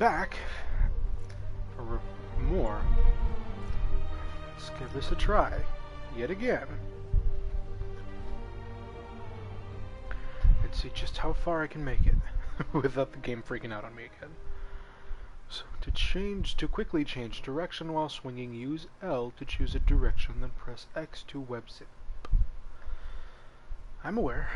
back for more. Let's give this a try, yet again. And see just how far I can make it without the game freaking out on me again. So to quickly change direction while swinging, use L to choose a direction, then press X to web zip. I'm aware.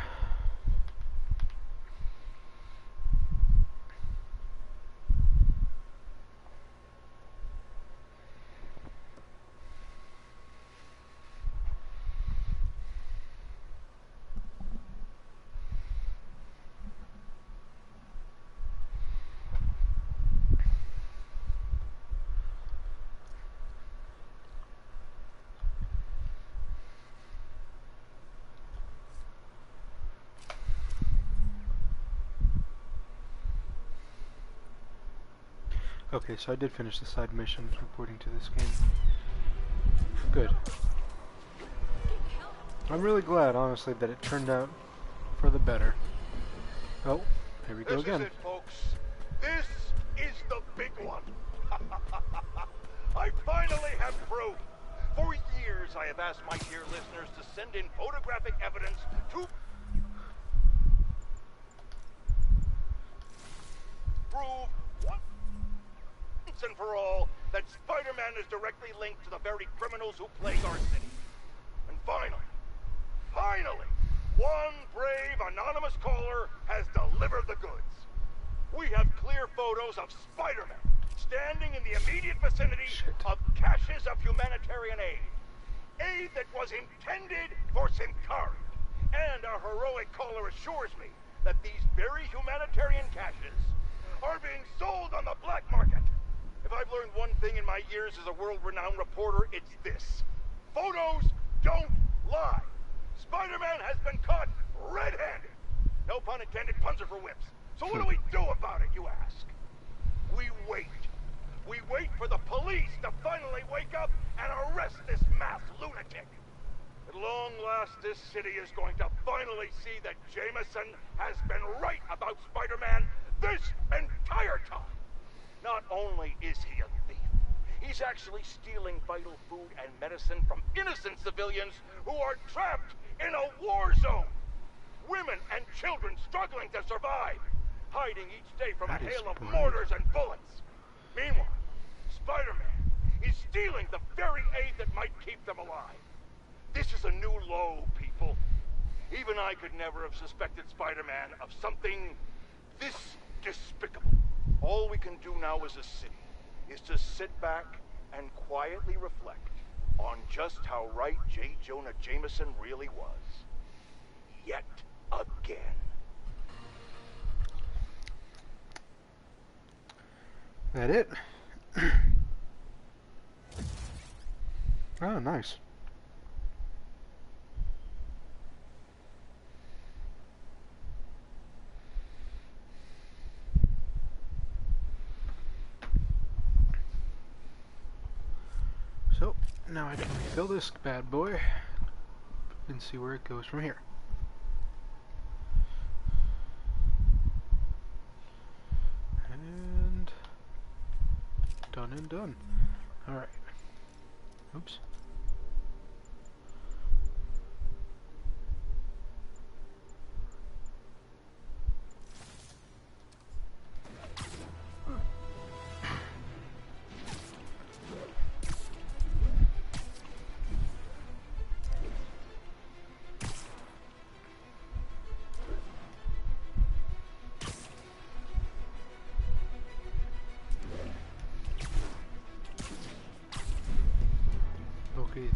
Okay, so I did finish the side missions reporting to this game. Good. I'm really glad, honestly, that it turned out for the better. Oh, here we go again. This is it, folks. This is the big one. I finally have proof. For years, I have asked my dear listeners to send in photographic evidence to prove once and for all that Spider-Man is directly linked to the very criminals who plague our city. And finally, one brave anonymous caller has delivered the goods. We have clear photos of Spider-Man standing in the immediate vicinity of caches of humanitarian aid. Aid that was intended for Symkaria. And our heroic caller assures me that these very humanitarian caches are being sold on the black market. If I've learned one thing in my years as a world-renowned reporter, it's this. Photos don't lie. Spider-Man has been caught red-handed. No pun intended, puns are for whips. So what do we do about it, you ask? We wait. We wait for the police to finally wake up and arrest this mass lunatic. At long last, this city is going to finally see that Jameson has been right about Spider-Man this entire time. Not only is he a thief, he's actually stealing vital food and medicine from innocent civilians who are trapped in a war zone. Women and children struggling to survive, hiding each day from a hail of mortars and bullets. Meanwhile, Spider-Man is stealing the very aid that might keep them alive. This is a new low, people. Even I could never have suspected Spider-Man of something this despicable. All we can do now as a city is to sit back and quietly reflect on just how right J. Jonah Jameson really was. Yet again. That it? Oh, nice. So, now I can refill this bad boy and see where it goes from here. And done and done. Alright. Oops.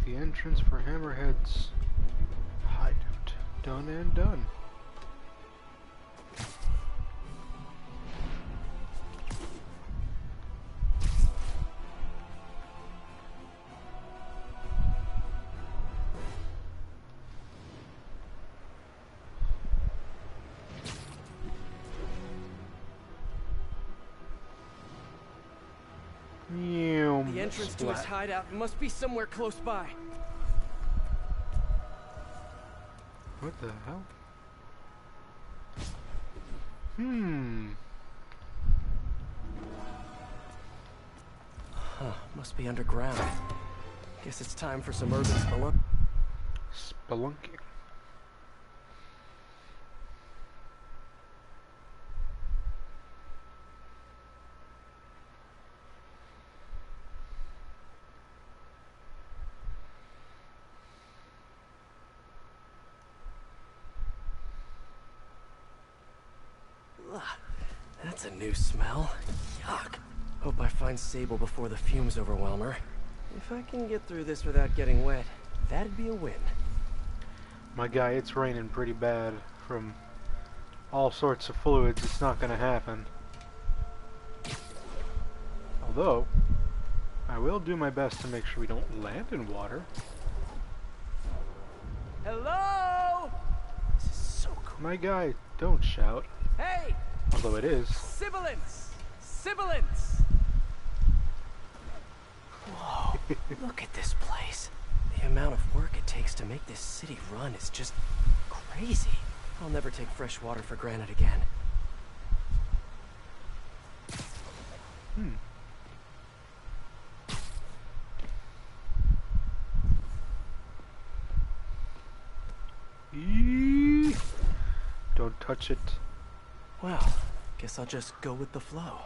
The entrance for Hammerhead's hideout. Done and done. The entrance to his hideout must be somewhere close by. What the hell? Huh, must be underground. Guess it's time for some urban spelunk. Spelunking. Ugh, that's a new smell. Yuck. Hope I find Sable before the fumes overwhelm her. If I can get through this without getting wet, that'd be a win. My guy, it's raining pretty bad from all sorts of fluids. It's not gonna happen. Although, I will do my best to make sure we don't land in water. Hello? This is so cool. My guy, don't shout. Hey! Although it is. Sibilance! Sibilance! Whoa, look at this place. The amount of work it takes to make this city run is just crazy. I'll never take fresh water for granted again. Eee! Don't touch it. Well, guess I'll just go with the flow.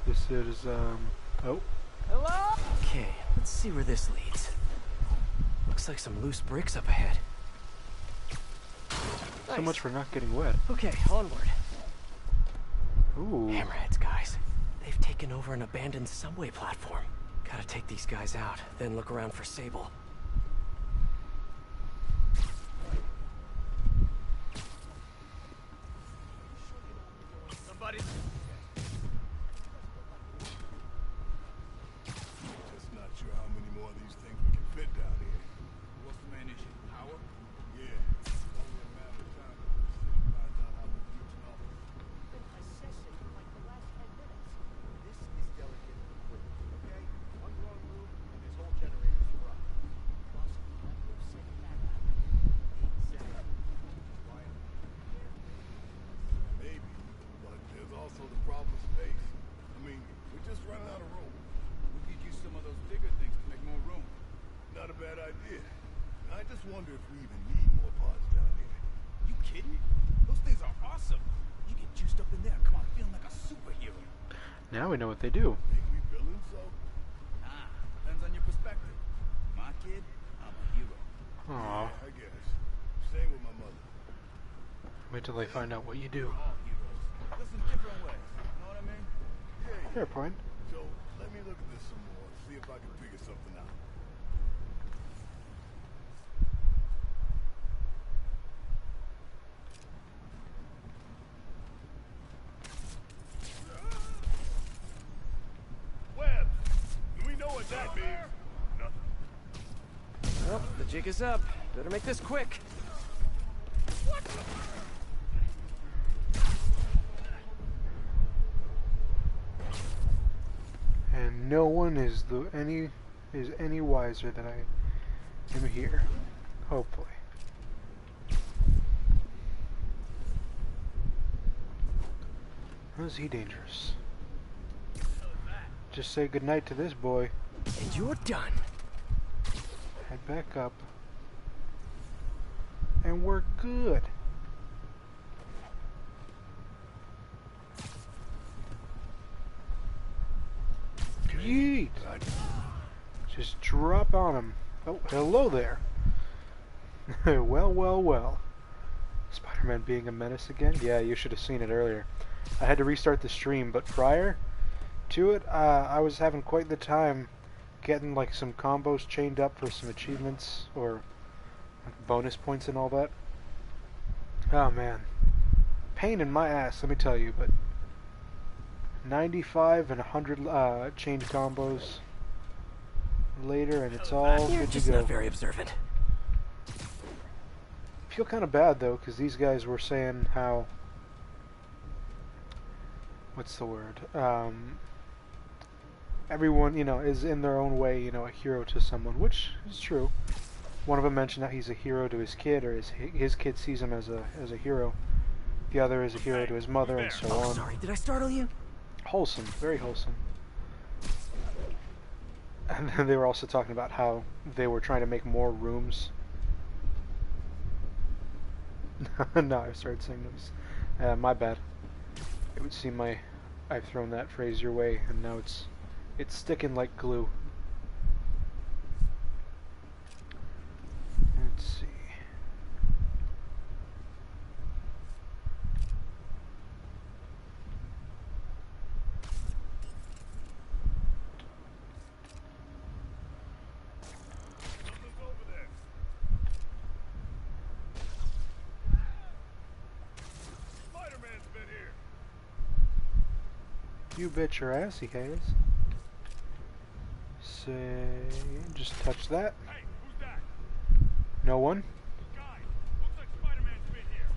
This is, oh. Hello? Okay, let's see where this leads. Looks like some loose bricks up ahead. So Nice. much for not getting wet. Okay, onward. Ooh. Hammerheads, guys. They've taken over an abandoned subway platform. Gotta take these guys out, then look around for Sable. Somebody. Just not sure how many more of these things we can fit down here. What's the main issue? Power? Yeah, it's only a matter of time before the city finds out how we're using all of it. Been assessing like the last 10 minutes. This is delicate equipment, okay? One wrong move, and this whole generator's run. Plus, plenty of safe backup. Exactly. Why? Maybe, but there's also the problem of space. I mean, we're just running out of room. We could use some of those bigger things to make more room. Not a bad idea. I just wonder if we even need more pods down here. You kidding? Those things are awesome. You get juiced up in there, come on, feeling like a superhero. Now we know what they do. Think we villains, though? Depends on your perspective. My kid, I'm a hero. Aw. I guess. Same with my mother. Wait till they find out what you do. All heroes. Just in different ways. You know what I mean? Yeah, Fair point. So, let me look at this some more, see if I can figure something out. Web! Do we know what that means? Nothing. Well, the jig is up. Better make this quick. And no one is any wiser than I am here. Hopefully. How is he dangerous? Just say goodnight to this boy. And you're done. Head back up. And we're good. Yeet! Just drop on him. Oh, hello there. Well, well, well. Spider-Man being a menace again? Yeah, you should have seen it earlier. I had to restart the stream, but prior to it, I was having quite the time getting like some combos chained up for some achievements or bonus points and all that. Oh man. Pain in my ass, let me tell you, but 95 and 100 chained combos later and it's all You're good to just go. not very observant. Feel kind of bad though, because these guys were saying how, what's the word? Everyone, you know, is in their own way, you know, a hero to someone, which is true. One of them mentioned that he's a hero to his kid, or his kid sees him as a hero. The other is a hero to his mother, and so Oh, on. sorry, did I startle you? Wholesome, very wholesome. And then they were also talking about how they were trying to make more rooms. No, I started saying those. My bad. It would seem I've thrown that phrase your way, and now it's sticking like glue. Let's see. Something's over there. Spider-Man's been here. You bet your ass he has. Say, just touch that. Hey, who's that? No one. Guy, looks like Spider-Man's been here.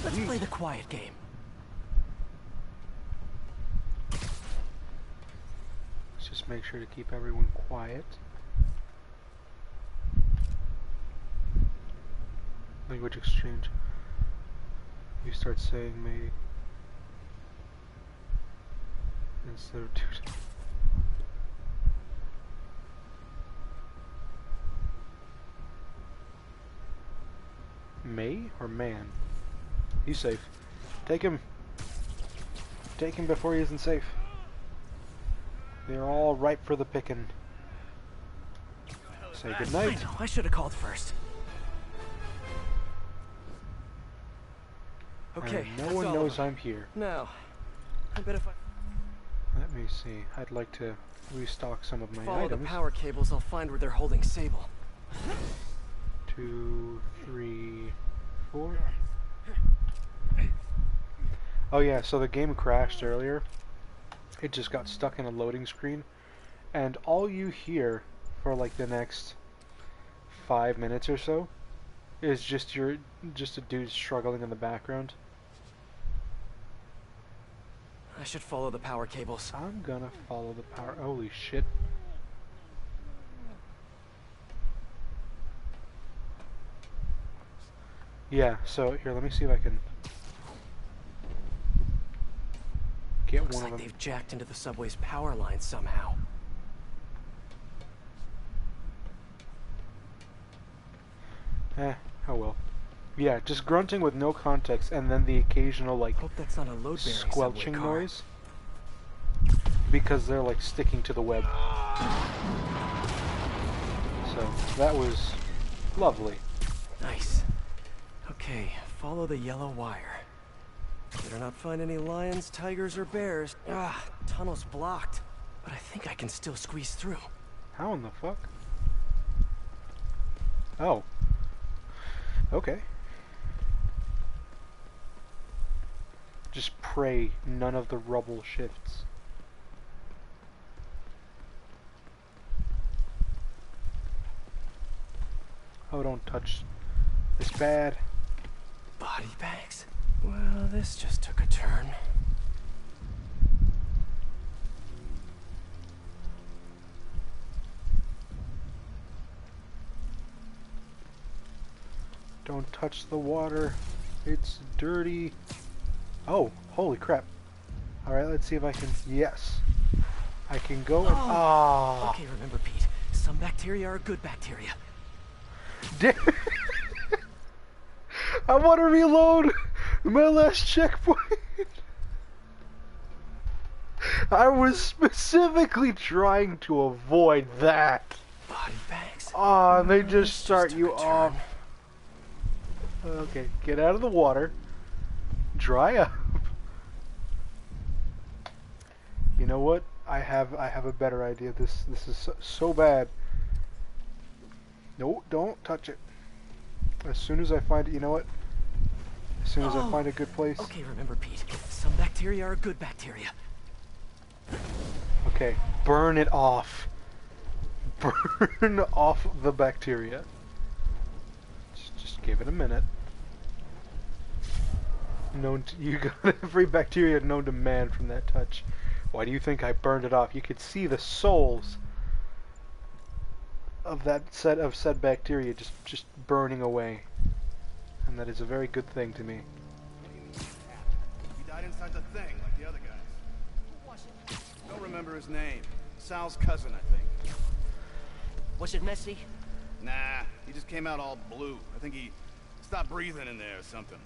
Let's play the quiet game. Let's just make sure to keep everyone quiet. Language exchange. You start saying me instead of dude. May or man? He's safe. Take him. Take him before he isn't safe. They're all ripe for the picking. Say I goodnight. know, I should have called first. Okay, And no that's one all of knows them. I'm here. Now, I bet if I Let me see. I'd like to restock some of my follow the items. power cables, I'll find where they're holding Sable. 2, 3, 4. Oh yeah, so the game crashed earlier. It just got stuck in a loading screen, and all you hear for like the next 5 minutes or so is just a dude struggling in the background. I should follow the power cables. I'm gonna follow the power. Holy shit. Yeah, so here, let me see if I can get Looks one like of them. they've jacked into the subway's power line somehow. Oh well. Yeah, just grunting with no context, and then the occasional like Hope that's not a load-bearing subway squelching car. noise, because they're like sticking to the web. So that was lovely. Nice. Okay, follow the yellow wire. Better not find any lions, tigers, or bears. Ah, tunnel's blocked. But I think I can still squeeze through. How in the fuck? Oh. Okay. Just pray none of the rubble shifts. Oh, don't touch this bad. Body bags? Well, this just took a turn. Don't touch the water. It's dirty. Oh, holy crap. Alright, let's see if I can... Yes. I can go and... Ah. Okay, remember, Pete. Some bacteria are good bacteria. I want to reload my last checkpoint. I was specifically trying to avoid that. Body bags? Ah, and they just This start took you a turn. off. Okay, get out of the water. Dry up. You know what? I have a better idea. This is so bad. No, don't touch it. As soon as I find it, you know what? As soon as I find a good place. Okay, remember, Pete. Some bacteria are good bacteria. Okay, burn it off. Burn off the bacteria. Just give it a minute. You got every bacteria known to man from that touch. Why do you think I burned it off? You could see the souls of that said bacteria just burning away. And that is a very good thing to me. He died inside the thing, like the other guys. Who was it? Don't remember his name. Sal's cousin, I think. Was it messy? Nah, he just came out all blue. I think he stopped breathing in there or something.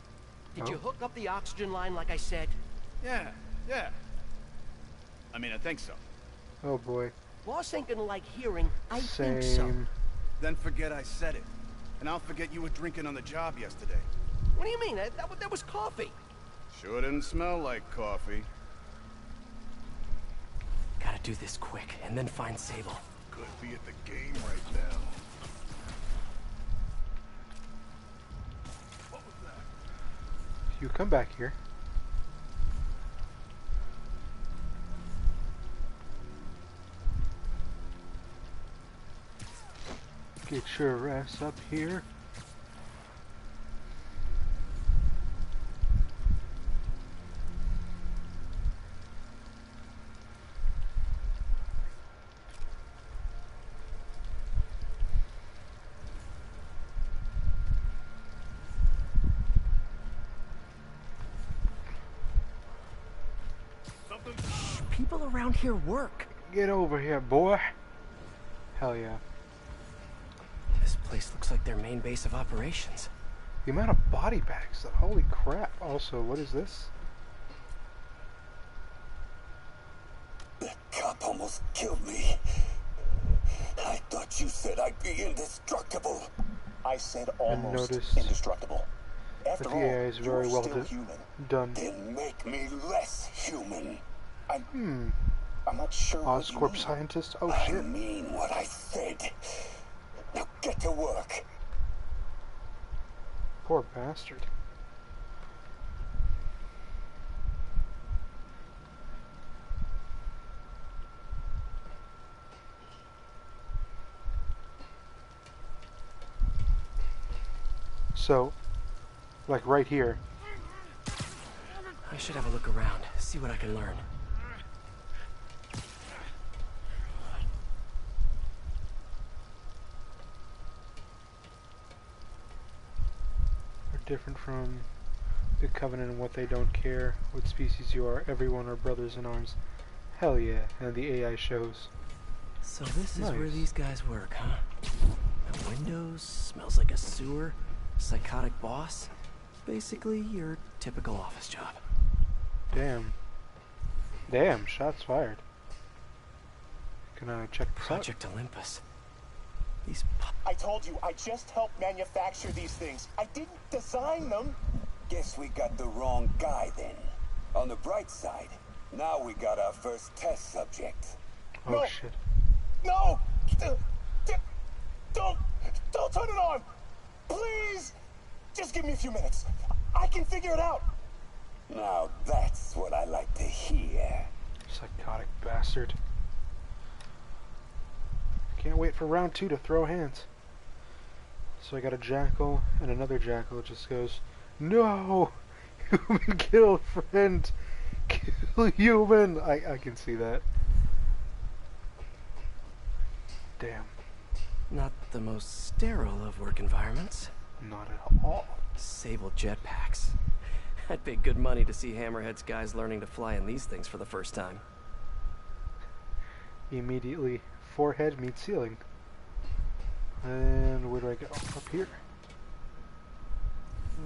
Did you hook up the oxygen line like I said? Yeah. I mean, I think so. Oh boy. Boss ain't gonna like hearing, I Same. think so. Then forget I said it. And I'll forget you were drinking on the job yesterday. What do you mean? That was coffee. Sure didn't smell like coffee. Gotta do this quick, and then find Sable. Could be at the game right now. What was that? You come back here. Get your ass up here. People around here work. Get over here, boy. Hell yeah. This place looks like their main base of operations. The amount of body bags, holy crap. Also, what is this? That cop almost killed me. I thought you said I'd be indestructible. I said almost noticed indestructible. After the all, AI is very you're well still human. done. Then make me less human. I'm not sure what you Oscorp mean. scientist? Oh I shit. mean what I said. Now get to work. Poor bastard. So, like right here. I should have a look around, see what I can learn. Are different from the Covenant and what they don't care what species you are. Everyone are brothers in arms. Hell yeah, and the AI shows. So this is where Nice. these guys work, huh? No windows, smells like a sewer, psychotic boss. Basically, your typical office job. Damn. Damn, shots fired. Can I check this out? Project Olympus. These I told you, I just helped manufacture these things. I didn't design them. Guess we got the wrong guy then. On the bright side, now we got our first test subject. Oh No. shit. No! Don't turn it on! Please! Just give me a few minutes. I can figure it out. Now that's what I like to hear. Psychotic bastard. Can't wait for round 2 to throw hands. So I got a jackal and another jackal. It just goes, no! Human kill friend! Kill human! I can see that. Damn. not the most sterile of work environments. Not at all. Sable jetpacks. I'd pay good money to see Hammerhead's guys learning to fly in these things for the first time. Immediately, forehead meets ceiling. And where do I go? Up here.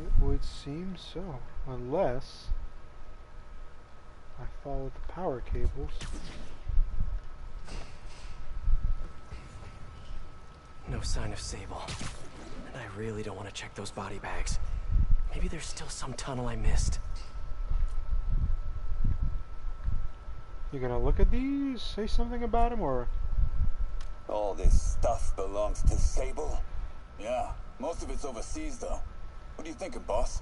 It would seem so. Unless I follow the power cables. No sign of Sable. And I really don't want to check those body bags. Maybe there's still some tunnel I missed. You gonna look at these? Say something about them, or? All this stuff belongs to Sable? Yeah, most of it's overseas though. What are you thinking, boss?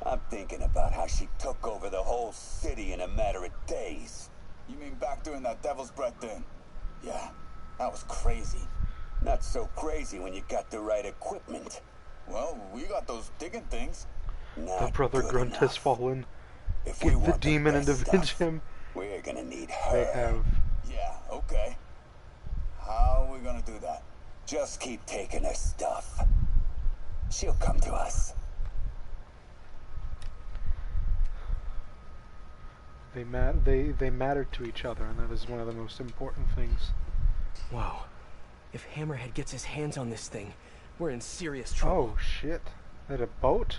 I'm thinking about how she took over the whole city in a matter of days. You mean back during that Devil's Breath thing? Yeah, that was crazy. Not so crazy when you got the right equipment. Well, we got those digging things. Not brother good Grunt has enough. fallen. If we Get the want demon and best avenge stuff, him. we're gonna need her. They have. Yeah, okay. How are we gonna do that? Just keep taking her stuff. She'll come to us. They matter to each other, and that is one of the most important things. Whoa. If Hammerhead gets his hands on this thing, we're in serious trouble. Oh shit! At a boat?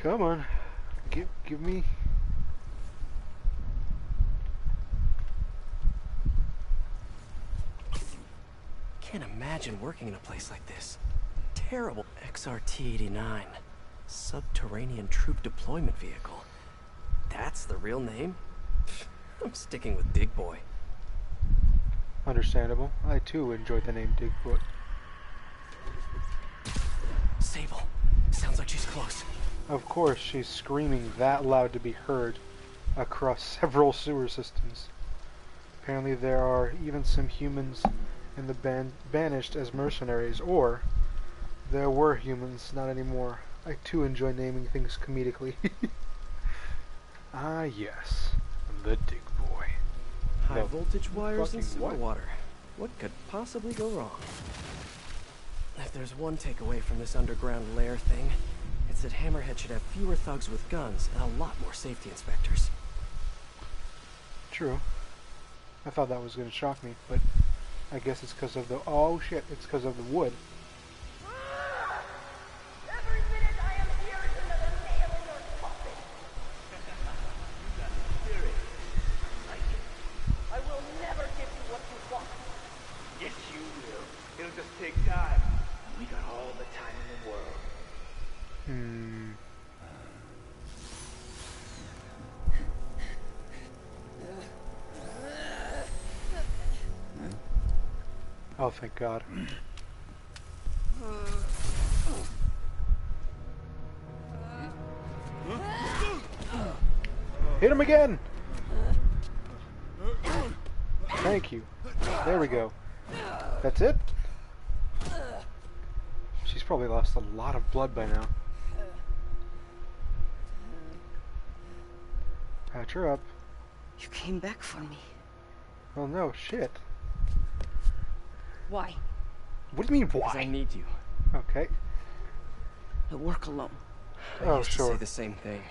Come on, give me. Can't imagine working in a place like this. Terrible. XRT-89. Subterranean Troop Deployment Vehicle. That's the real name? I'm sticking with Dig Boy. Understandable. I too enjoy the name Digfoot. Sable. Sounds like she's close. Of course, she's screaming that loud to be heard across several sewer systems. Apparently there are even some humans in the banished as mercenaries, or there were humans, not anymore. I too enjoy naming things comedically. Ah yes, the Dig Boy. High No. voltage wires and Fucking sewer what? water. What could possibly go wrong? If there's one takeaway from this underground lair thing, it's that Hammerhead should have fewer thugs with guns and a lot more safety inspectors. True. I thought that was going to shock me, but I guess it's because of the... Oh shit, it's because of the wood. Every minute I am here is another nail in your coffin. I will never give you what you want. Yes, you will. It'll just take time. We got all the time in the world. Hmm. Oh, thank God. Hit him again! Thank you. There we go. That's it? She's probably lost a lot of blood by now. Patch her up. You came back for me. Oh no, shit. Why? What do you mean, Because I why? need you. Okay. I work alone. I Oh, used to say sure. the same thing.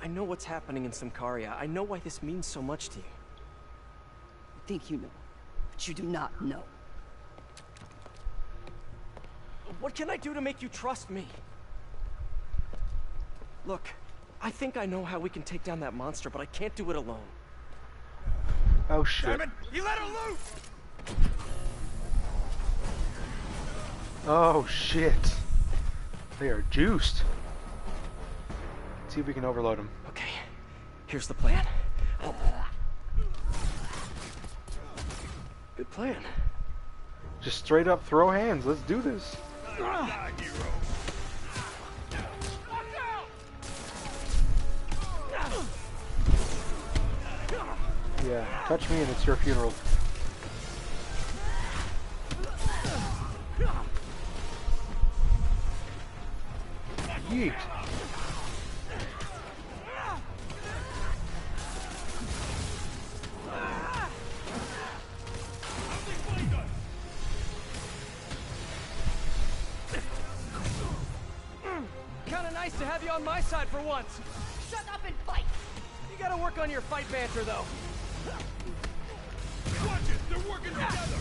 I know what's happening in Symkaria. I know why this means so much to you. You think you know, but you do not know. What can I do to make you trust me? Look, I think I know how we can take down that monster, but I can't do it alone. Oh shit. Damn it! You let her loose! Oh shit. They are juiced. Let's see if we can overload them. Okay, here's the plan. Good plan. Just straight up throw hands. Let's do this. Die, hero. Yeah, touch me and it's your funeral. Yeet. Kinda nice to have you on my side for once. Shut up and fight. You gotta work on your fight banter, though. Watch it! They're working together!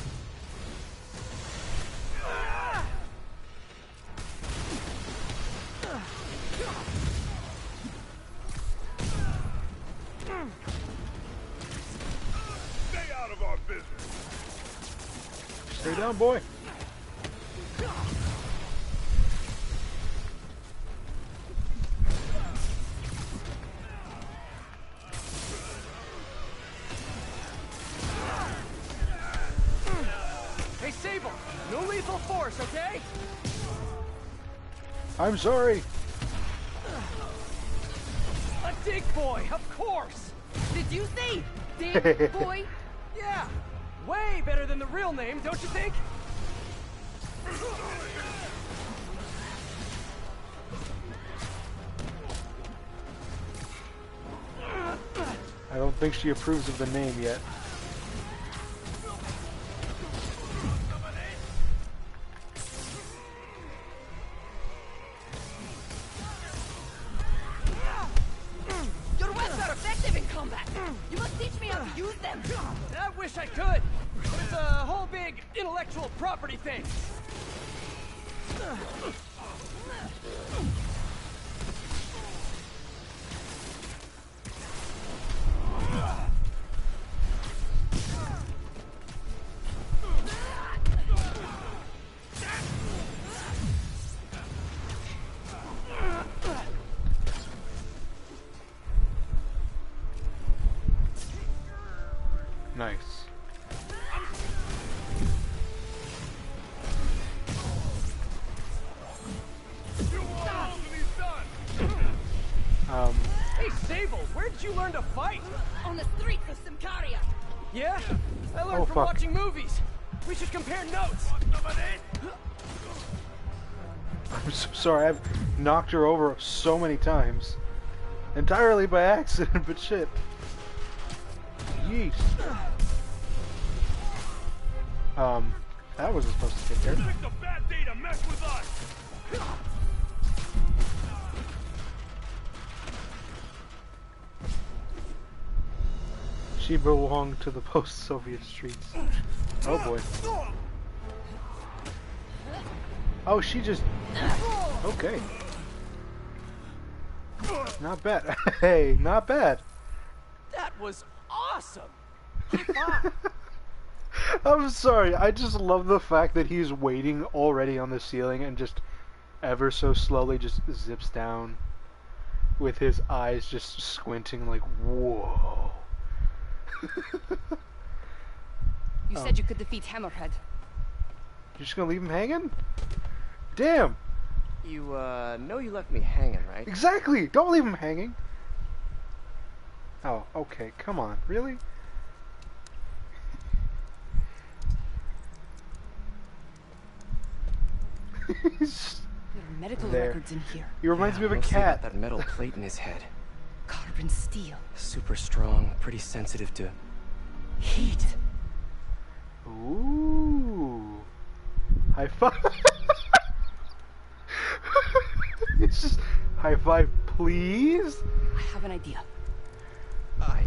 Stay out of our business! Stay down, boy. Hey, Sable! No lethal force, okay? I'm sorry. A dig boy, of course! Did you say Dink, boy. Yeah, way better than the real name, don't you think? I don't think she approves of the name yet. Your weapons are effective in combat. You must teach me how to use them. I wish I could, but it's a whole big intellectual property thing. Nice. Hey, Sable, where did you learn to fight? On the streets of Symkaria. Yeah? I learned Oh, from fuck. watching movies. We should compare notes. I'm so sorry, I've knocked her over so many times. Entirely by accident, but shit. Yeesh. That wasn't supposed to get there. Picked a bad day to mess with us. She belonged to the post-Soviet streets. Oh boy. Oh, she just... Okay. Not bad. Hey, not bad. That was awesome. I'm sorry, I just love the fact that he's waiting already on the ceiling and just ever so slowly just zips down with his eyes just squinting like, whoa. You said you could defeat Hammerhead. You're just gonna leave him hanging? Damn! You, know you left me hanging, right? Exactly! Don't leave him hanging! Oh, okay, come on, really? He's There are medical there. records in here. He reminds me of a mostly about cat. that metal plate in his head. Carbon steel. Super strong, pretty sensitive to... Heat. Ooh. High five. It's just high five, please. I have an idea. I,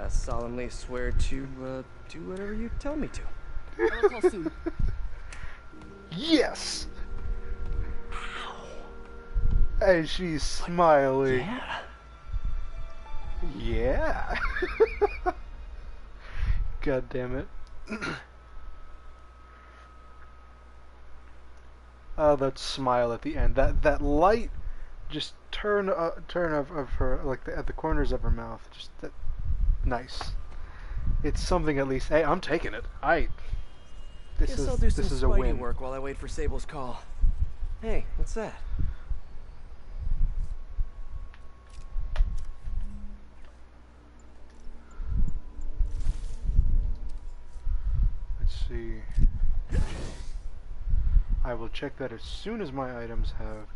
solemnly swear to, do whatever you tell me to. I will call soon. Yes. And she's smiling. Yeah. Yeah. God damn it. Oh, that smile at the end. That light just turn of her, like at the corners of her mouth. Just that nice. It's something at least. Hey, I'm taking it. This Guess I'll do some is a Spidey win. work while I wait for Sable's call. Hey, what's that? Let's see. I will check that as soon as my items have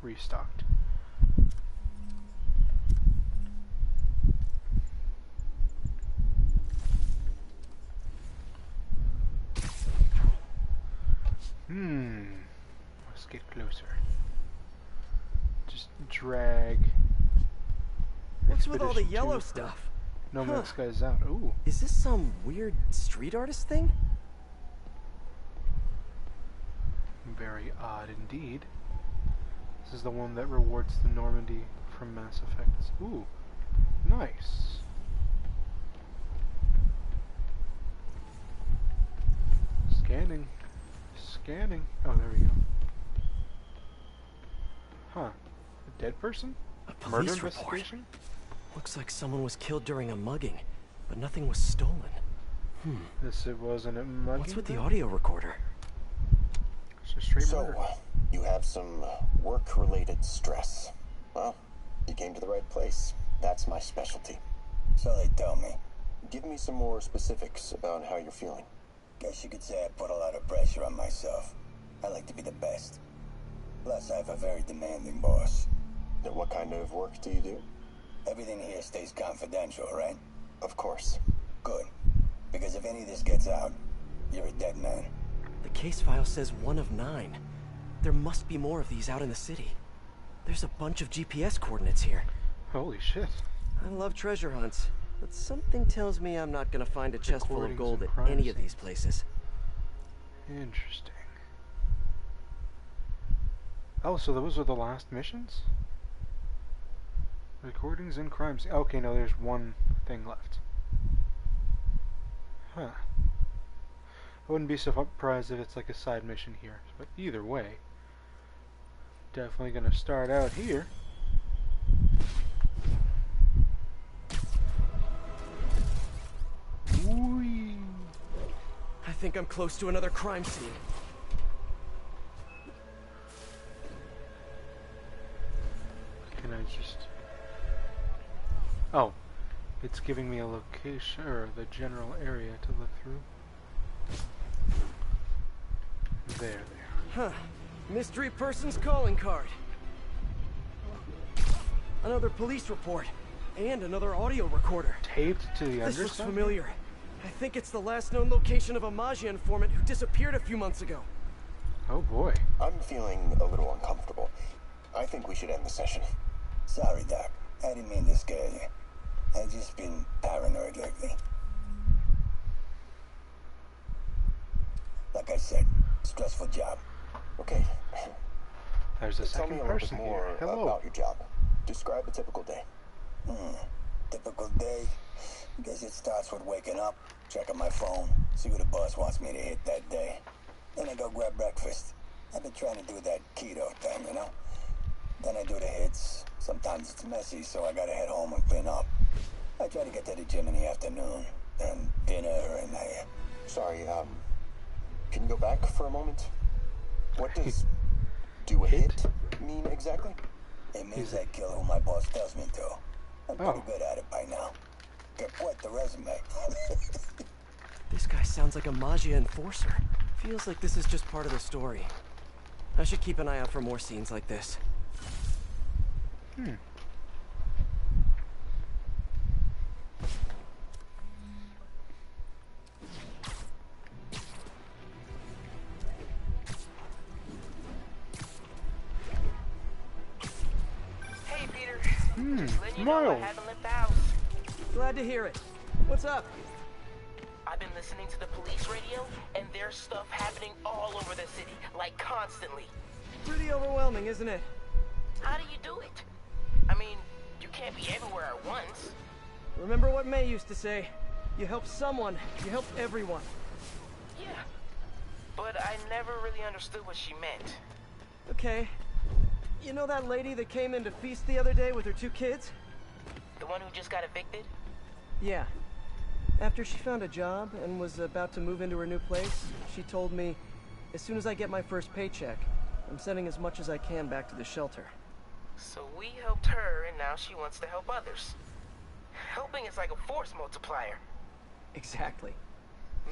restocked. Let's get closer. Just drag. What's with all the Expedition yellow 2 for stuff? No Huh. Man's Sky's out. Ooh. Is this some weird street artist thing? Very odd indeed. This is the one that rewards the Normandy from Mass Effect. Ooh. Nice. Scanning. Scanning. Oh, there we go. Huh. A dead person? A Murder police report. investigation? Looks like someone was killed during a mugging, but nothing was stolen. This it wasn't a mugging. What's with the then? audio recorder? It's a straight So, murder. you have some work-related stress. Well, you came to the right place. That's my specialty. So they tell me. Give me some more specifics about how you're feeling. Guess you could say I put a lot of pressure on myself. I like to be the best. Plus, I have a very demanding boss. And what kind of work do you do? Everything here stays confidential, right? Of course. Good. Because if any of this gets out, you're a dead man. The case file says 1 of 9. There must be more of these out in the city. There's a bunch of GPS coordinates here. Holy shit. I love treasure hunts, but something tells me I'm not gonna find a chest full of Recordings gold and at crime any of these scenes. places. Interesting. Oh, so those are the last missions? Recordings and crimes. Okay, no, there's one thing left. Huh. I wouldn't be surprised if it's like a side mission here. But either way, definitely gonna start out here. Whee. I think I'm close to another crime scene. Can I just... Oh, it's giving me a location, or the general area to look through. There. Huh. Mystery person's calling card. Another police report. And another audio recorder. Taped to the This underside? looks familiar. I think it's the last known location of a Maggia informant who disappeared a few months ago. Oh boy. I'm feeling a little uncomfortable. I think we should end the session. Sorry, Doc. I didn't mean to scare you. I've just been paranoid lately. Like I said, stressful job. Okay. There's a Tell me second a little bit person more here. Hello. about your job. Describe a typical day. Typical day. Guess it starts with waking up, checking my phone, see what the boss wants me to hit that day. Then I go grab breakfast. I've been trying to do that keto thing, you know? Then I do the hits. Sometimes it's messy, so I gotta head home and clean up. I try to get to the gym in the afternoon, then dinner, and Sorry, can you go back for a moment? What does do a hit mean exactly? It means I kill who my boss tells me to. I'm pretty Oh. good at it by now. Got quite the resume. This guy sounds like a Maggia enforcer. Feels like this is just part of the story. I should keep an eye out for more scenes like this. Hey, Peter. Just letting you know I Miles. haven't left the house. Glad to hear it. What's up? I've been listening to the police radio, and there's stuff happening all over the city, like constantly. Pretty overwhelming, isn't it? How do you do it? I mean, you can't be everywhere at once. Remember what May used to say? You help someone, you help everyone. Yeah. But I never really understood what she meant. Okay. You know that lady that came in to feast the other day with her 2 kids? The one who just got evicted? Yeah. After she found a job and was about to move into her new place, she told me, as soon as I get my first paycheck, I'm sending as much as I can back to the shelter. So we helped her, and now she wants to help others. Helping is like a force multiplier. Exactly.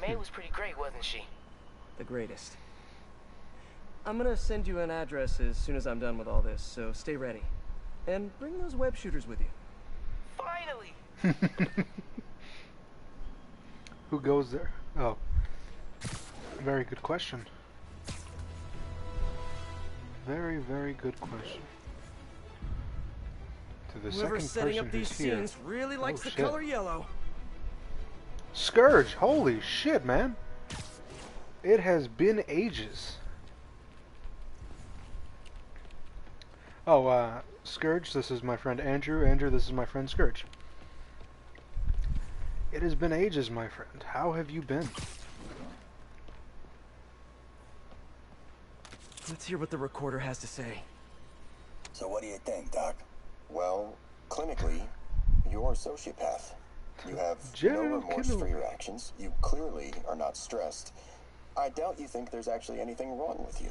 May was pretty great, wasn't she? The greatest. I'm gonna send you an address as soon as I'm done with all this, so stay ready. And bring those web shooters with you. Finally! Who goes there? Oh. Very good question. Very, very good question. To the Whoever's second setting person up these who's here. scenes really likes the shit. color yellow. Scourge! Holy shit, man! It has been ages. Oh, Scourge, this is my friend Andrew. Andrew, this is my friend Scourge. It has been ages, my friend. How have you been? Let's hear what the recorder has to say. So what do you think, Doc? Well, clinically, you're a sociopath. You have no General remorse killer. for your actions. You clearly are not stressed. I doubt you think there's actually anything wrong with you.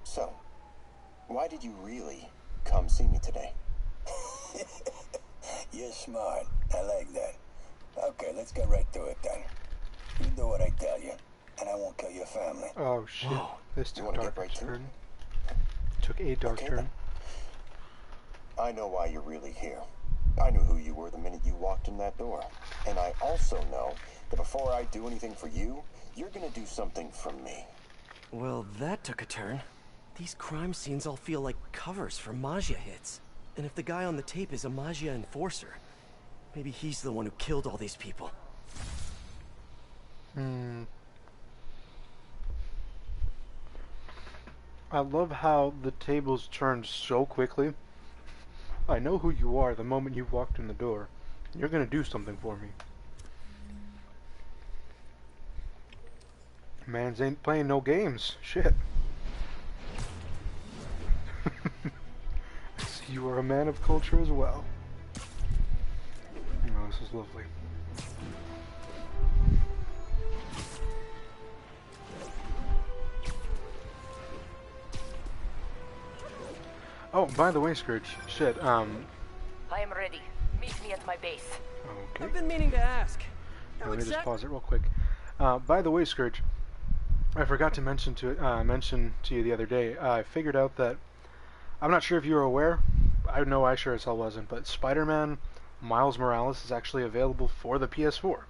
So, why did you really come see me today? You're smart. I like that. Okay, let's get right to it then. You do what I tell you, and I won't kill your family. Oh shit. Whoa. This You took wanna a dark get right to it? turn. Took a dark Okay, turn. then. I know why you're really here. I knew who you were the minute you walked in that door. And I also know that before I do anything for you, you're gonna do something for me. Well, that took a turn. These crime scenes all feel like covers for Maggia hits. And if the guy on the tape is a Maggia enforcer, maybe he's the one who killed all these people. I love how the tables turned so quickly. I know who you are the moment you walked in the door. You're gonna do something for me. Mans ain't playing no games. Shit. I see you are a man of culture as well. Oh, this is lovely. Oh, by the way, Scourge, shit, I am ready. Meet me at my base. okay. I've been meaning to ask. Let How me just exact- pause it real quick. By the way, Scourge, I forgot to mention to you the other day. I figured out that I'm not sure if you were aware. I know I sure as hell wasn't, but Spider-Man Miles Morales is actually available for the PS4.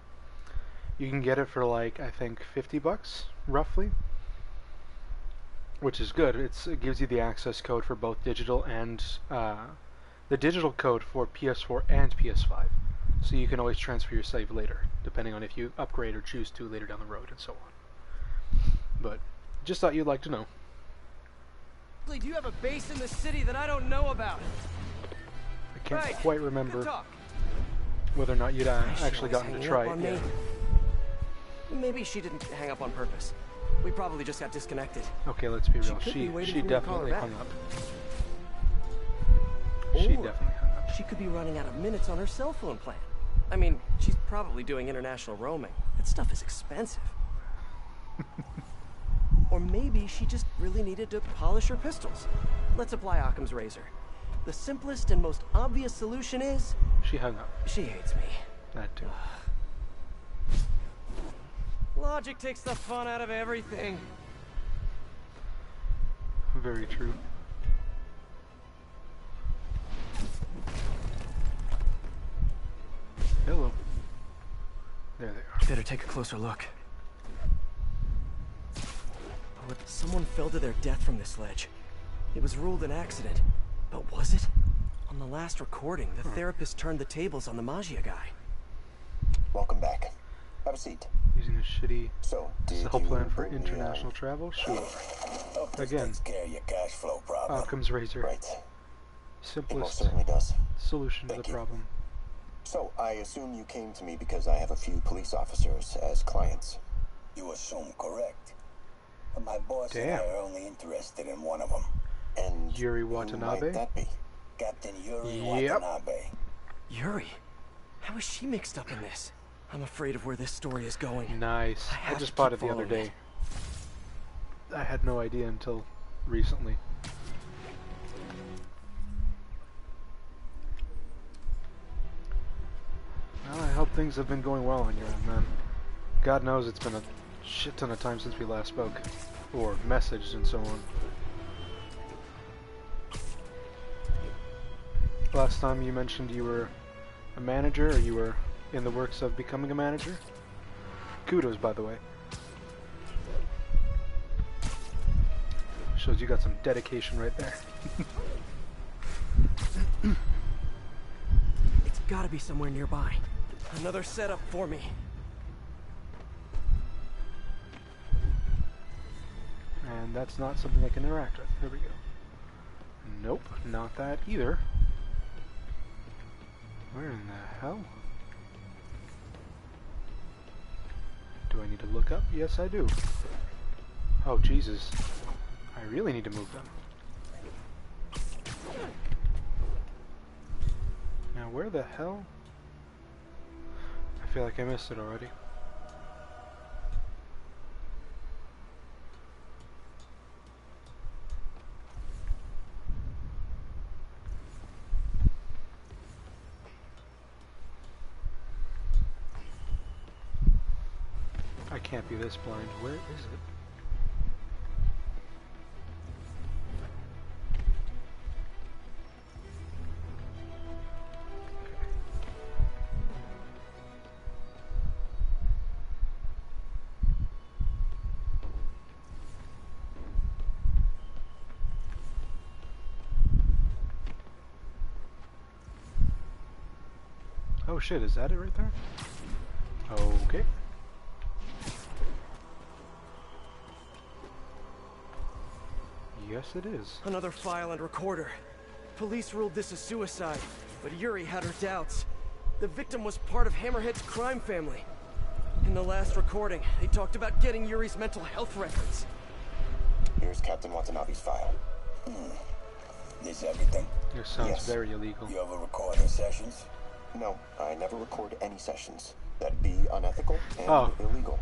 You can get it for like I think $50 roughly, which is good. It gives you the access code for both digital and the digital code for PS4 and PS5. So you can always transfer your save later, depending on if you upgrade or choose to later down the road and so on. But just thought you'd like to know. Do you have a base in the city that I don't know about? I can't Right. quite Good remember talk. whether or not you'd She actually was gotten to hanging try up on it yet. me. Maybe she didn't hang up on purpose. We probably just got disconnected. Okay, let's be real. She could be waiting She for me to call her definitely back. hung up. She Or definitely hung up. she could be running out of minutes on her cell phone plan. I mean, she's probably doing international roaming. That stuff is expensive. Or maybe she just really needed to polish her pistols. Let's apply Occam's razor. The simplest and most obvious solution is... She hung up. she hates me. That too. Logic takes the fun out of everything. Very true. Hello. There they are. Better take a closer look. Oh, someone fell to their death from this ledge. It was ruled an accident. But was it? On the last recording, the therapist turned the tables on the Maggia guy. Welcome back. Have a seat. Using a shitty So, did cell you plan for bring me, international travel? Sure. Hope this Again. takes care of your cash flow problem. Occam's razor. Right. It most Simplest certainly does. solution to Thank the you. problem. So, I assume you came to me because I have a few police officers as clients. You assume correct. But my boss and Damn. I are only interested in one of them. And Yuri who Watanabe? might that be? Captain Yuri Yep. Watanabe. Yuri? How is she mixed up in this? I'm afraid of where this story is going. Nice. I I have just to bought keep it the other following day. I had no idea until recently. Well, I hope things have been going well on your end, man. God knows it's been a shit ton of time since we last spoke. Or messaged and so on. Last time you mentioned you were a manager, or you were in the works of becoming a manager. Kudos, by the way. Shows you got some dedication right there. It's gotta be somewhere nearby. Another setup for me. And that's not something I can interact with. There we go. Nope, not that either. Where in the hell? Do I need to look up? Yes, I do. Oh, Jesus. I really need to move them. Now, where the hell? I feel like I missed it already. can't be this blind. Where is it? Oh shit, is that it right there? Okay. Yes, it is. Another file and recorder. Police ruled this a suicide, but Yuri had her doubts. The victim was part of Hammerhead's crime family. In the last recording, they talked about getting Yuri's mental health records. Here's Captain Watanabe's file. This everything? This sounds very illegal. You ever record her sessions? No, I never record any sessions. That'd be unethical and illegal.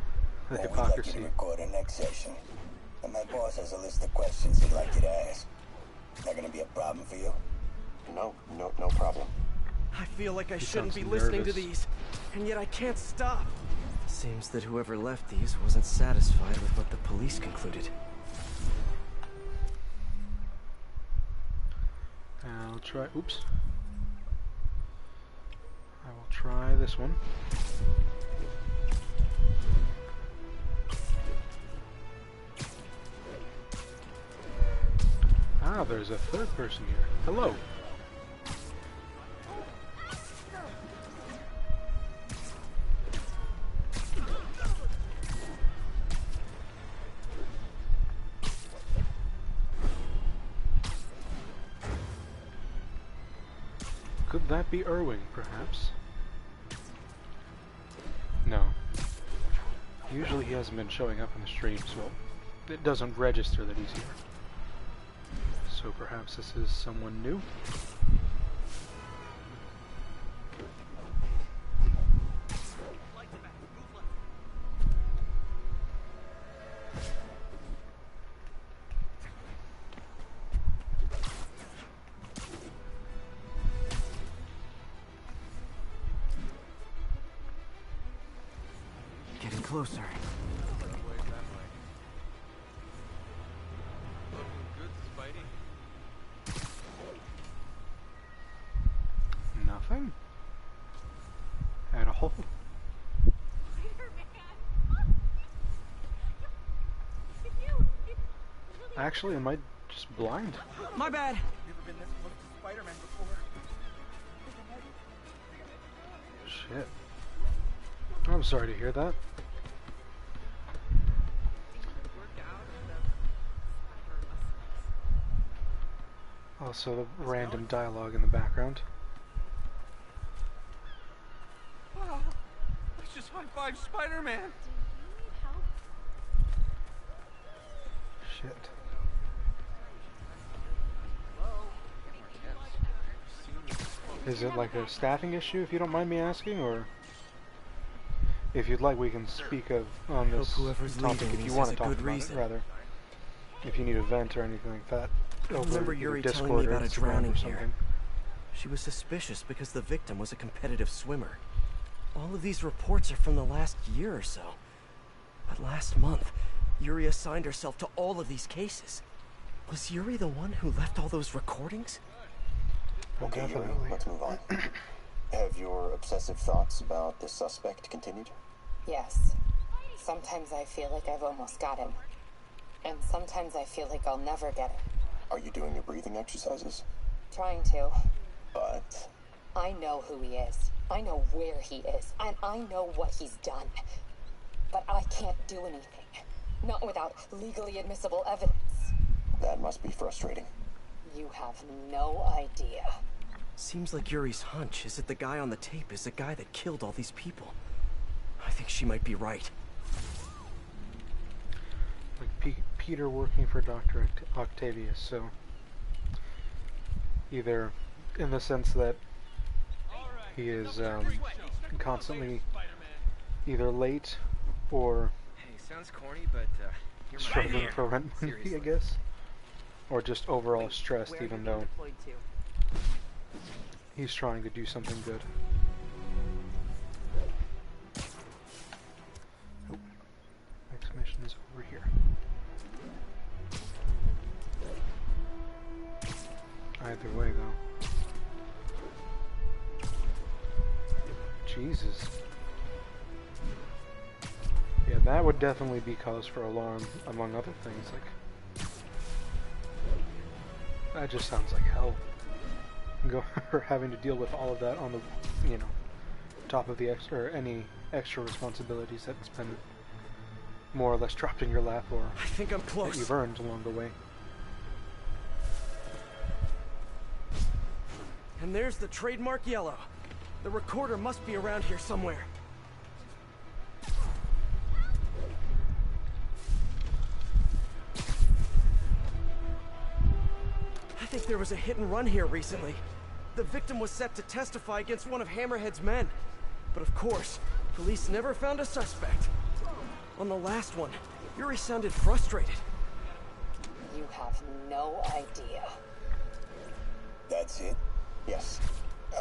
The Well, hypocrisy. we'd like you to record her next session. And my boss has a list of questions he'd like you to ask. Is that gonna be a problem for you? No problem. I feel like I He shouldn't be sounds listening to nervous. these, and yet I can't stop. Seems that whoever left these wasn't satisfied with what the police concluded. I'll try. Oops. I will try this one. Ah, there's a third person here. Hello. Could that be Irwin, perhaps? No. Usually he hasn't been showing up in the stream, so it doesn't register that he's here. So perhaps this is someone new? Getting closer. Nothing? At all? Actually, am I just blind? My bad. Never been this close to Spider-Man before. Shit. I'm sorry to hear that. Also, the random dialogue in the background. Wow. Let's just high-five Spider-Man. Shit. Is it like a staffing issue, if you don't mind me asking, or if you'd like, we can speak of on this topic if you want to talk about it, rather. If you need a vent or anything like that. I remember Yuri telling me about a drowning here. She was suspicious because the victim was a competitive swimmer. All of these reports are from the last year or so. But last month, Yuri assigned herself to all of these cases. Was Yuri the one who left all those recordings? Okay, Yuri, let's move on. Have your obsessive thoughts about the suspect continued? Yes. Sometimes I feel like I've almost got him. And sometimes I feel like I'll never get him. Are you doing your breathing exercises? Trying to. But... I know who he is. I know where he is. And I know what he's done. But I can't do anything. Not without legally admissible evidence. That must be frustrating. You have no idea. Seems like Yuri's hunch is that the guy on the tape is the guy that killed all these people. I think she might be right. Like Peter working for Dr. Octavius, so either in the sense that he is constantly either late or sounds corny, but you're struggling for rent money, I guess, or just overall stressed, even though he's trying to do something good. either way, though. Jesus. Yeah, that would definitely be cause for alarm, among other things. Like, that just sounds like hell. Or having to deal with all of that on the, you know, top of the extra, or any extra responsibilities that's been more or less dropped in your lap, or I think I'm close. That you've earned along the way. And there's the trademark yellow. The recorder must be around here somewhere. I think there was a hit and run here recently. The victim was set to testify against one of Hammerhead's men. But of course, police never found a suspect. On the last one, Yuri sounded frustrated. You have no idea. That's it? Yes.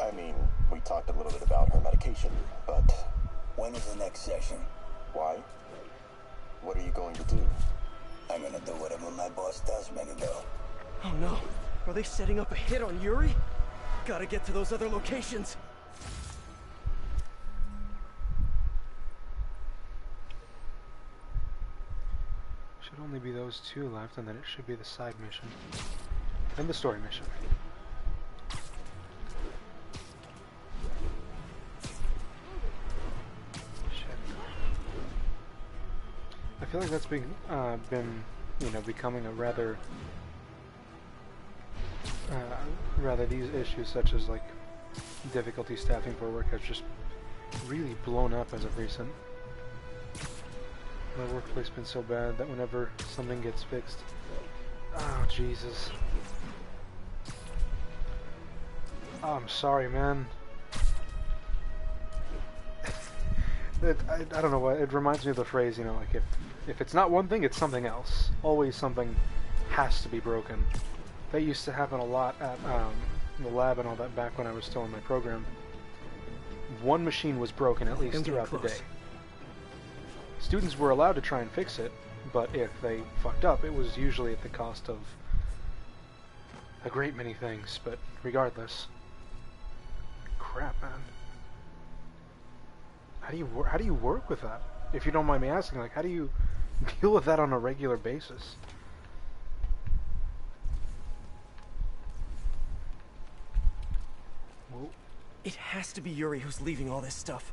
I mean, we talked a little bit about her medication, but... When is the next session? Why? What are you going to do? I'm gonna do whatever my boss tells me to do. Oh no. Are they setting up a hit on Yuri? Gotta get to those other locations. Should only be those two left, and then it should be the side mission. And the story mission. I feel like that's been, you know, becoming a rather these issues such as like difficulty staffing for work have just really blown up as of recent. My workplace has been so bad that whenever something gets fixed, oh Jesus. Oh, I'm sorry, man. I don't know what, it reminds me of the phrase, you know, like if it's not one thing, it's something else. Always something has to be broken. That used to happen a lot at the lab and all that back when I was still in my program. One machine was broken at least throughout the day. Students were allowed to try and fix it, but if they fucked up, it was usually at the cost of a great many things, but regardless. Crap, man. How do you work with that? If you don't mind me asking, like, how do you deal with that on a regular basis? Whoa. It has to be Yuri who's leaving all this stuff.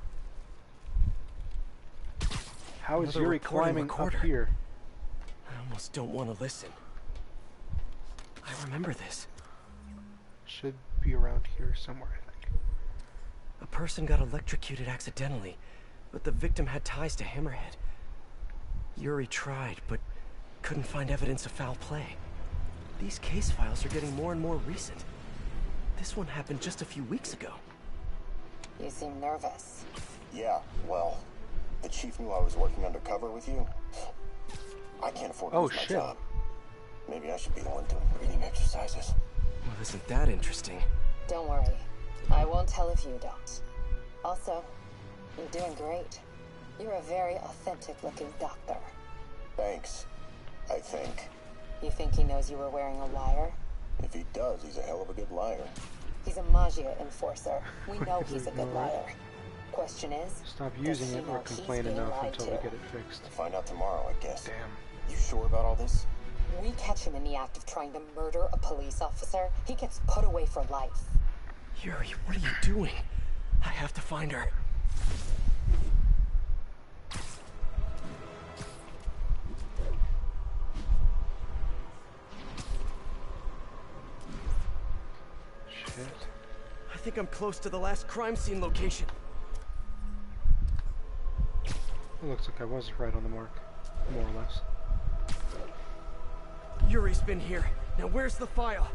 How is Yuri climbing up here? I almost don't want to listen. I remember this. Should be around here somewhere, I think. A person got electrocuted accidentally, but the victim had ties to Hammerhead. Yuri tried, but couldn't find evidence of foul play. These case files are getting more and more recent. This one happened just a few weeks ago. You seem nervous. Yeah, well, the chief knew I was working undercover with you. I can't afford to lose my job. Maybe I should be the one doing breathing exercises. Well, isn't that interesting? Don't worry. I won't tell if you don't. Also, you're doing great. You're a very authentic-looking doctor. Thanks, I think. You think he knows you were wearing a wire? If he does, he's a hell of a good liar. He's a Maggia enforcer. We know he's a good liar. Question is, stop using it or complain enough until we get it fixed. We'll find out tomorrow, I guess. Damn. You sure about all this? We catch him in the act of trying to murder a police officer, he gets put away for life. Yuri, what are you doing? I have to find her. Shit. I think I'm close to the last crime scene location. It looks like I was right on the mark, more or less. Yuri's been here. Now where's the file?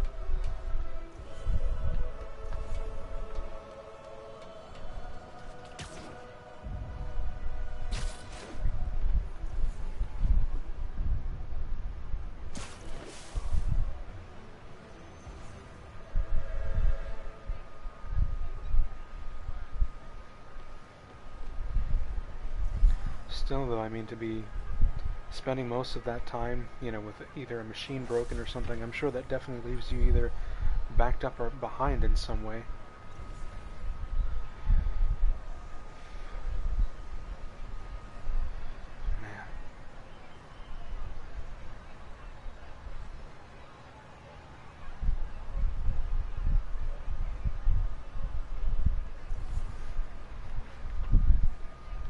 Still, though, I mean, to be spending most of that time, you know, with either a machine broken or something, I'm sure that definitely leaves you either backed up or behind in some way. Man.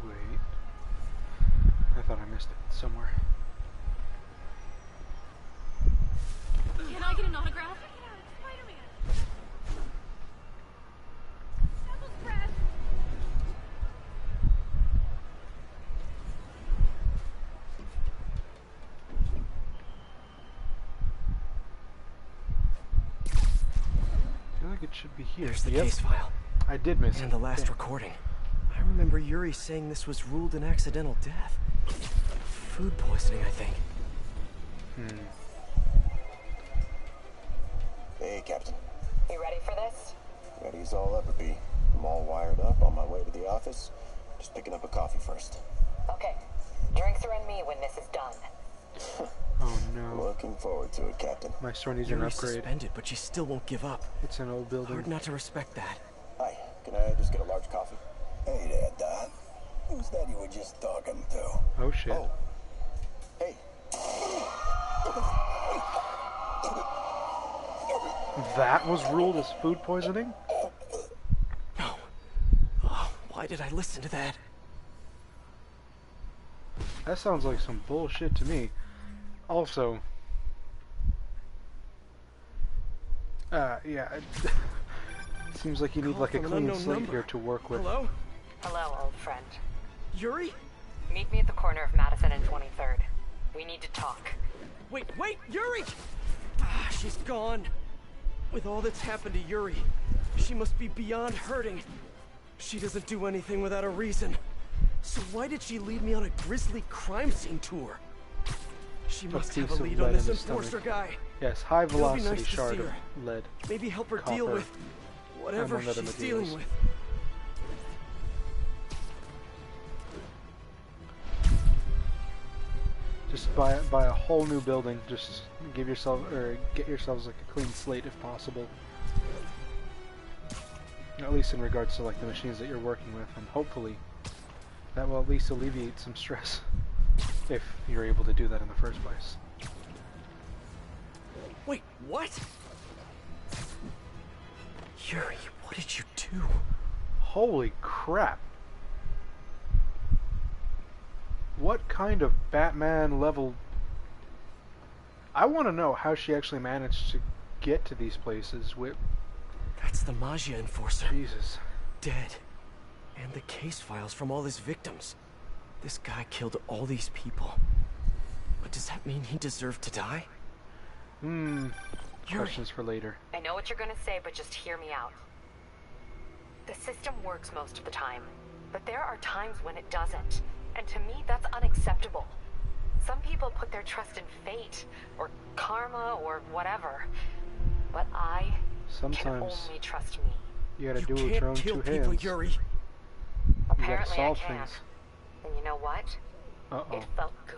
Wait. I thought I missed it somewhere. Can I get an autograph? I feel like it should be here. There's the Yep. case file. I did miss it. And the last Damn. recording. I remember Yuri saying this was ruled an accidental death. Food poisoning, I think. Hey, Captain. You ready for this? Ready as I'll ever be. I'm all wired up on my way to the office. Just picking up a coffee first. Okay. Drinks are on me when this is done. Oh no. Looking forward to it, Captain. My store needs an Yuri's upgrade. suspended, but she still won't give up. It's an old building. Hard not to respect that. Hi, can I just get a large coffee? Hey there, Don. Who's that you were just talking to? Oh shit. Oh. Hey. That was ruled as food poisoning? No. Oh, why did I listen to that? That sounds like some bullshit to me. Also, yeah, it seems like you need Call like a from an clean unknown slate number. here to work with. Hello? Hello, old friend. Yuri? Meet me at the corner of Madison and 23rd. We need to talk. Wait, Yuri! Ah, she's gone. With all that's happened to Yuri, she must be beyond hurting. She doesn't do anything without a reason. So why did she lead me on a grisly crime scene tour? She must have piece a of lead lead on this in the enforcer stomach. guy. Yes, high It'll be velocity nice to shard see of her. lead. Maybe help her deal Copper, with whatever among other she's dealing materials. with. Just buy a whole new building. Just give yourself or get yourselves like a clean slate if possible. At least in regards to like the machines that you're working with, and hopefully that will at least alleviate some stress if you're able to do that in the first place. Wait, what? Yuri, what did you do? Holy crap! What kind of Batman level... I want to know how she actually managed to get to these places with... That's the Maggia enforcer. Jesus. Dead. And the case files from all his victims. This guy killed all these people. But does that mean he deserved to die? Yuri. Questions for later. I know what you're gonna say, but just hear me out. The system works most of the time, but there are times when it doesn't. And to me, that's unacceptable. Some people put their trust in fate, or karma, or whatever. But I can Sometimes only trust me. you gotta do it You with your own can't kill two people, hands. Yuri. You gotta Apparently solve I can. things. And you know what? Uh-oh. It felt good.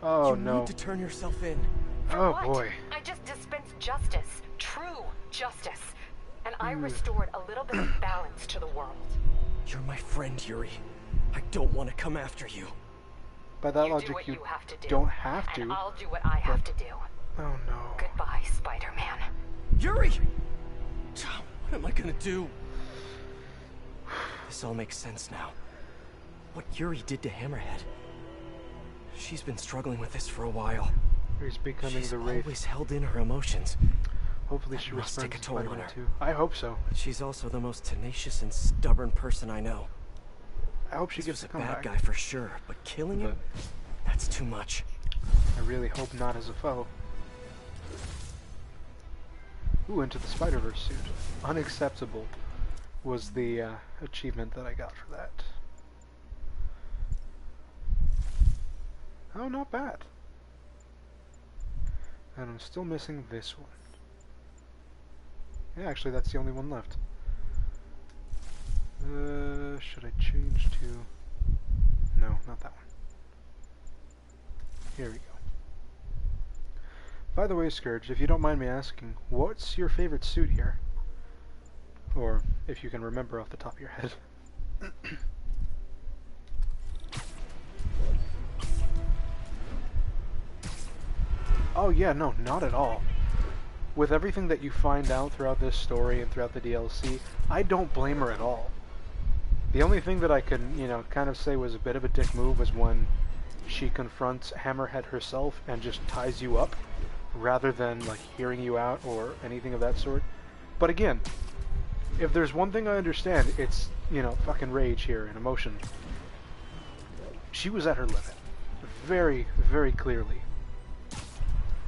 Oh you no. need to turn yourself in. For Oh what? boy. I just dispensed justice. True justice. And I restored a little bit of balance to the world. You're my friend, Yuri. I don't want to come after you. By that You logic, do what you you have to do. don't have to. And I'll do what I have to do. Oh no. Goodbye, Spider-Man. Yuri! What am I gonna do? This all makes sense now. What Yuri did to Hammerhead. She's been struggling with this for a while. He's becoming She's the Wraith. always held in her emotions. Hopefully That she must responds take a to toll on Spider-Man her. too. I hope so. But she's also the most tenacious and stubborn person I know. I hope she This gives was a a bad comeback. guy for sure, but killing him? That's too much. I really hope not as a foe. Ooh, Into the Spider-Verse suit. Unacceptable was the achievement that I got for that. Oh, not bad. And I'm still missing this one. Yeah, actually, that's the only one left. Should I change to... No, not that one. Here we go. By the way, Scourge, if you don't mind me asking, what's your favorite suit here? Or if you can remember off the top of your head. Oh yeah, no, not at all. With everything that you find out throughout this story and throughout the DLC, I don't blame her at all. The only thing that I can, you know, kind of say was a bit of a dick move was when she confronts Hammerhead herself and just ties you up, rather than, like, hearing you out or anything of that sort. But again, if there's one thing I understand, it's, you know, fucking rage here and emotion. She was at her limit. Very, very clearly.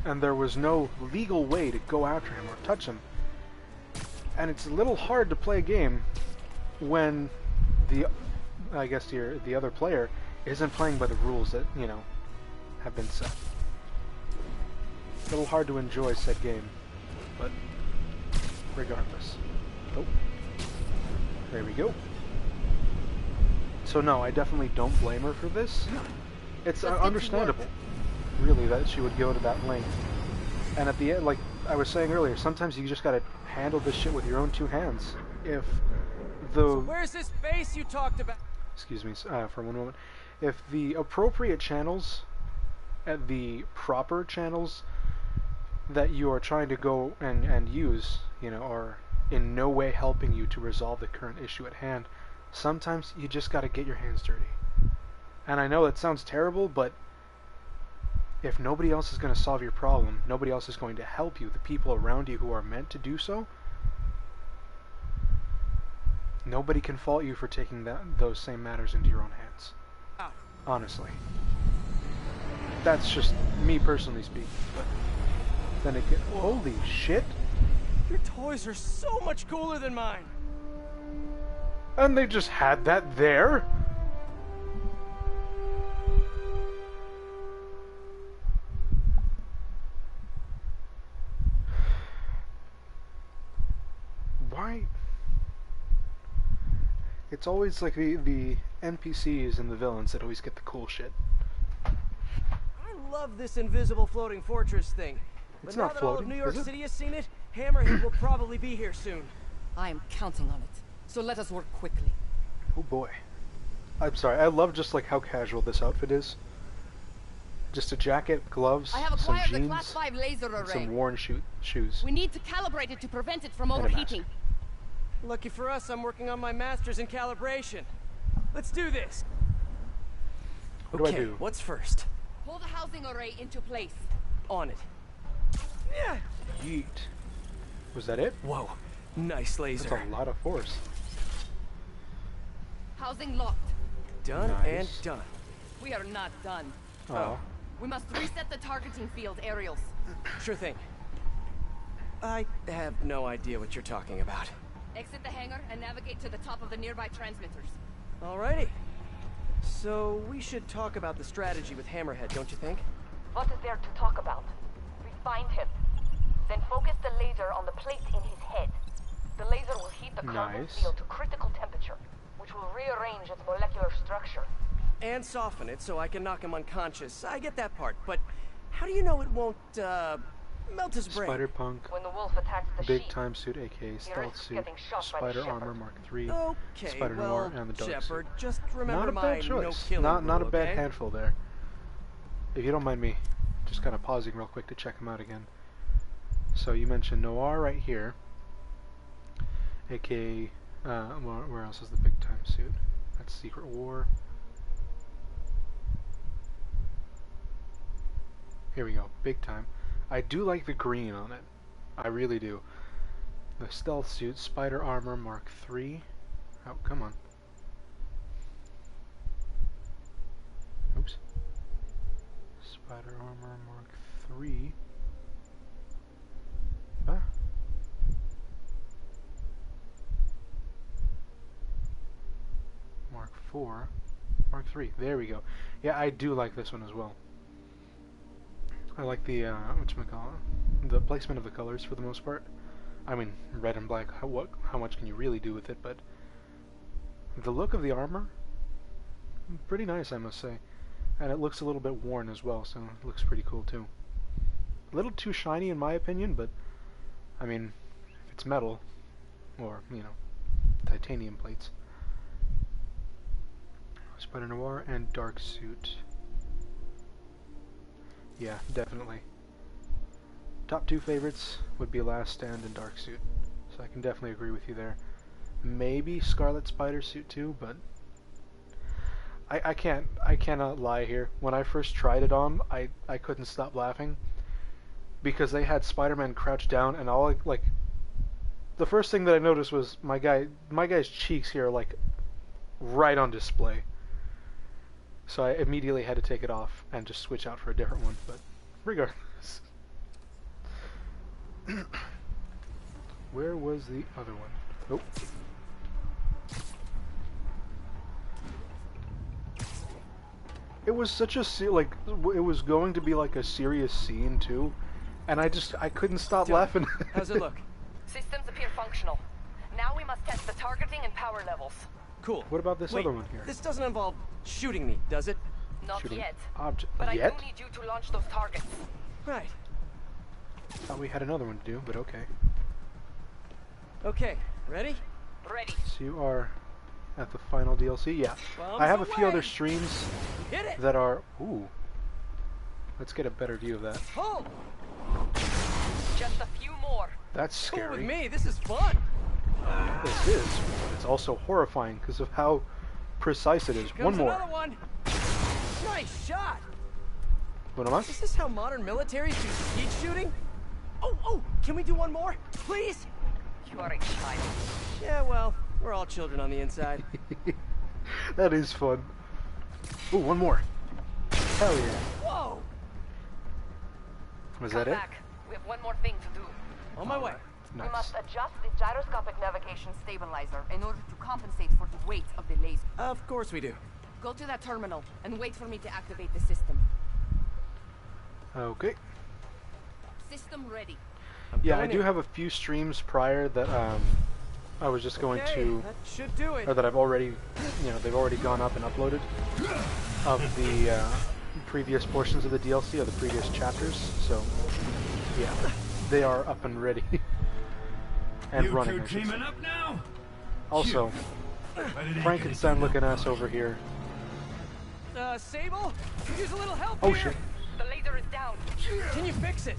And there was no legal way to go after him or touch him. And it's a little hard to play a game when the, I guess the other player isn't playing by the rules that, you know, have been set. A little hard to enjoy said game, but regardless. Oh, there we go. So no, I definitely don't blame her for this. It's understandable, really, that she would go to that length. And at the end, like I was saying earlier, sometimes you just gotta handle this shit with your own two hands. If the... So where's this base you talked about? Excuse me for one moment. If the appropriate channels, the proper channels that you are trying to go and use, you know, are in no way helping you to resolve the current issue at hand, sometimes you just gotta get your hands dirty. And I know that sounds terrible, but if nobody else is going to solve your problem, nobody else is going to help you, the people around you who are meant to do so, nobody can fault you for taking those same matters into your own hands. Honestly. That's just me personally speaking, but then again, holy shit! Your toys are so much cooler than mine! And they just had that there? Why? It's always like the NPCs and the villains that always get the cool shit. I love this invisible floating fortress thing. It's But now not that all of floating, New York is it? City has seen it, Hammerhead will probably be here soon. I am counting on it. So let us work quickly. Oh boy. I'm sorry, I love just like how casual this outfit is. Just a jacket, gloves, I have some acquired the jeans, Class 5 laser and array. some worn shoes. We need to calibrate it to prevent it from And a mask. overheating. Lucky for us, I'm working on my master's in calibration. Let's do this. What do I Okay, do? what's first? Pull the housing array into place. On it. Yeah. Yeet. Was that it? Whoa, nice laser. That's a lot of force. Housing locked. Done Nice. and done. We are not done. Oh. We must reset the targeting field aerials. Sure thing. I have no idea what you're talking about. Exit the hangar and navigate to the top of the nearby transmitters. Alrighty. So we should talk about the strategy with Hammerhead, don't you think? What is there to talk about? We find him. Then focus the laser on the plate in his head. The laser will heat the carbon Nice. field to critical temperature, which will rearrange its molecular structure. And soften it so I can knock him unconscious. I get that part, but how do you know it won't, melt his brain? Spider-Punk, When the wolf attacks the Big sheep, Time Suit, aka Stealth risks Suit, getting shot by the Spider Armor Shepherd. Mark III, Okay, Spider well, Noir, and the Dark Shepard, Suit. just remember Not a my bad choice. no-killing Not a rule, bad okay? handful there. If you don't mind me just kind of pausing real quick to check them out again. So you mentioned Noir right here, aka where else is the Big Time Suit? That's Secret War. Here we go, Big Time. I do like the green on it. I really do. The Stealth Suit, Spider Armor Mark III. Oh, come on. Oops. Spider Armor Mark III. Ah. Mark IV. Mark III. There we go. Yeah, I do like this one as well. I like the whatchamacallit, the placement of the colors for the most part. I mean, red and black. How much can you really do with it? But the look of the armor, pretty nice, I must say. And it looks a little bit worn as well, so it looks pretty cool too. A little too shiny in my opinion, but I mean, if it's metal, or, you know, titanium plates. Spider Noir and Dark Suit. Yeah, definitely. Top two favorites would be Last Stand and Dark Suit. So I can definitely agree with you there. Maybe Scarlet Spider Suit too, but I cannot lie here. When I first tried it on, I couldn't stop laughing because they had Spider-Man crouched down, and all like the first thing that I noticed was my guy's cheeks here are like right on display. So I immediately had to take it off and just switch out for a different one, but regardless. Where was the other one? Nope. It was such a like it was going to be like a serious scene too, and I couldn't stop laughing. How's it look? Systems appear functional. Now we must test the targeting and power levels. Cool. What about this Wait, other one here? This doesn't involve shooting me, does it? Not Shooting yet. But I yet? do need you to launch those targets. Right. Thought we had another one to do, but okay. Okay, ready? Ready. So you are at the final DLC? Yeah. I have a few other streams that are... Ooh. Let's get a better view of that. Hold! Just a few more. That's scary. Cool with me, this is fun! This is, but it's also horrifying because of how precise it is. One more. Another one. Nice shot! What am I? Is this how modern militaries do skeet shooting? Oh, can we do one more? Please? You are a child. Yeah, well, we're all children on the inside. That is fun. Ooh, one more. Hell yeah. Whoa! Was Come that it? back. We have one more thing to do. On my way. Nice. We must adjust the gyroscopic navigation stabilizer in order to compensate for the weight of the laser. Of course we do. Go to that terminal and wait for me to activate the system. Okay. System ready. Yeah, I do have a few streams prior that I was just going to, that should do it. or that I've already, they've already gone up and uploaded of the previous portions of the DLC, of the previous chapters. So, yeah, they are up and ready and running. You two teaming up now? Also, Frankenstein looking ass over here. Sable? Use a little help Oh here. shit. The laser is down. Can you fix it?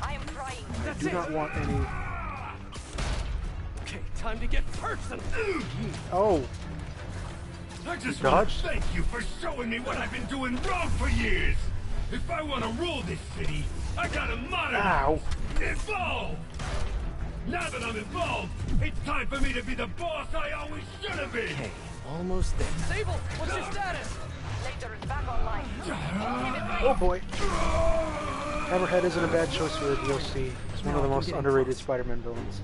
I am trying. That's Do it. not want any. Okay, time to get personal. Oh. I just want Dodged? to thank you for showing me what I've been doing wrong for years. If I want to rule this city, I gotta modernize. Evolve. Now that I'm involved, it's time for me to be the boss I always should have been. Okay, almost there. Sable, what's your status? Laser is back online. Oh boy. Hammerhead isn't a bad choice for a DLC. It's one of the most underrated Spider-Man villains.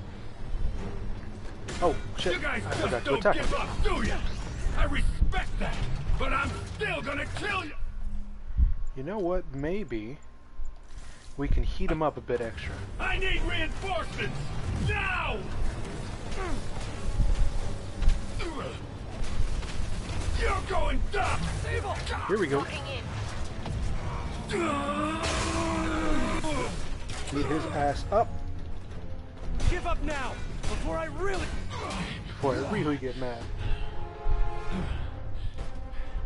Oh shit! You guys I just forgot to don't attack give him. up, do ya? I respect that, but I'm still gonna kill you. You know what? Maybe we can heat him up a bit extra. I need reinforcements now. You're going down. Sable. Here we go. Heat his ass up Give up now, before I really get mad.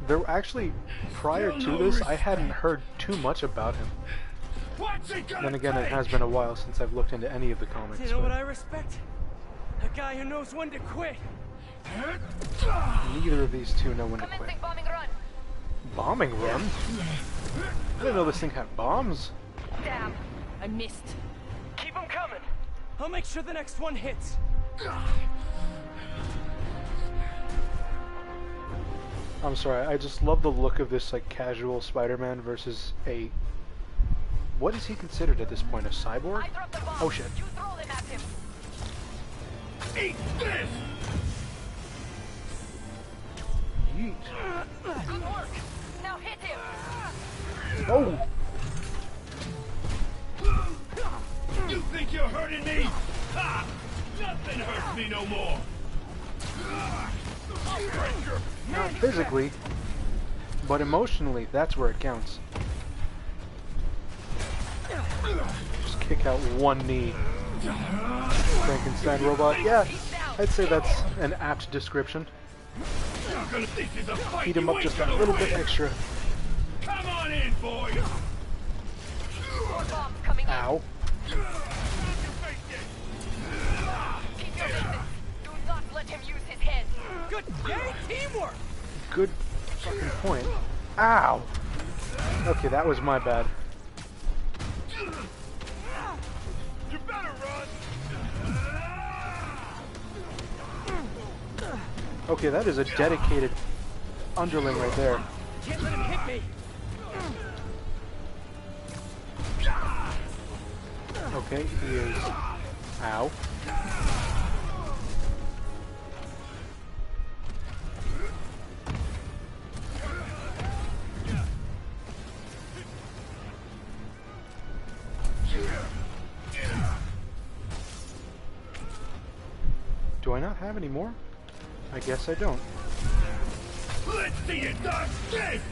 There actually, prior to this, I hadn't heard too much about him. Then again, it has been a while since I've looked into any of the comics. You know what but I respect? A guy who knows when to quit. neither of these two know when to quit. Commencing bombing run. Bombing run? I didn't know this thing had bombs. Damn, I missed. Keep them coming. I'll make sure the next one hits. I'm sorry, I just love the look of this like casual Spider-Man versus a... What is he considered at this point, a cyborg? Oh shit. You throw them at him. Eat this! Yeet. Good work. Now hit him. Oh! You think you're hurting me? Ha! Nothing hurts me no more. Not physically, but emotionally, that's where it counts. Just kick out one knee. Frankenstein robot. Yeah, I'd say that's an apt description. Heat him up just a little bit extra. Come on in, boys. Ow. Keep your distance. Do not let him use his head. Good day, teamwork. Good fucking point. Ow. Okay, that was my bad. You better run. Okay, that is a dedicated underling right there. Can't let him hit me. Okay, he is. Ow. Do I not have any more? I guess I don't. Let's see you dodge this!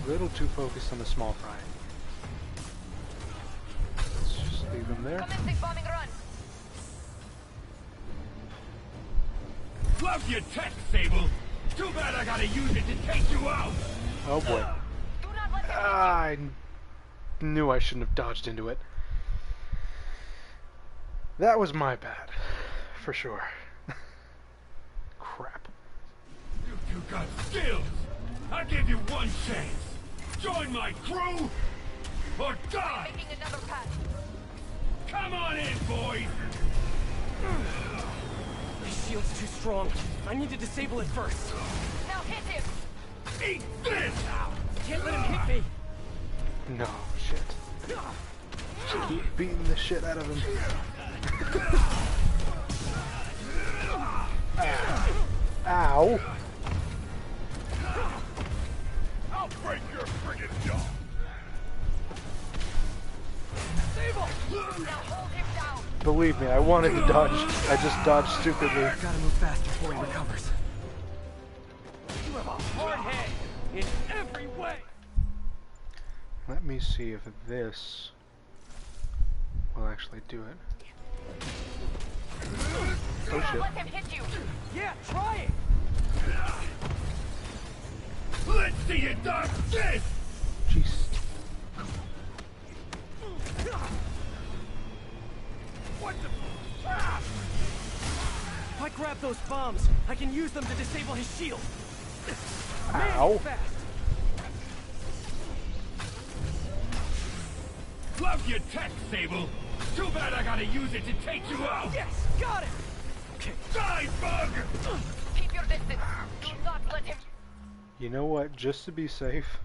A little too focused on the small fry. Let's just leave him there. Commencing bombing run. Love your tech, Sable. Too bad I gotta use it to take you out. Oh boy. I knew I shouldn't have dodged into it. That was my bad, for sure. Crap. You two got skills. I give you one chance. Join my crew, or die. Making another pass. Come on in, boys. His shield's too strong. I need to disable it first. Now hit him. Eat this. Can't let him hit me. No, shit. Keep beating the shit out of him. Ow. I'll break your friggin' jaw. Sable. Now hold him down. Believe me, I wanted to dodge. I just dodged stupidly. Gotta move fast before he recovers. You have a hard head in every way. Let me see if this will actually do it. Oh shit. Let him hit you. Yeah, try it. Let's see you dodge this. Jeez. What the? If I grab those bombs, I can use them to disable his shield. Ow. Fast. Love your tech, Sable. Too bad I gotta use it to take you out. Yes, got it. Okay. Die, bug. Keep your distance. Do not let him. You know what? Just to be safe,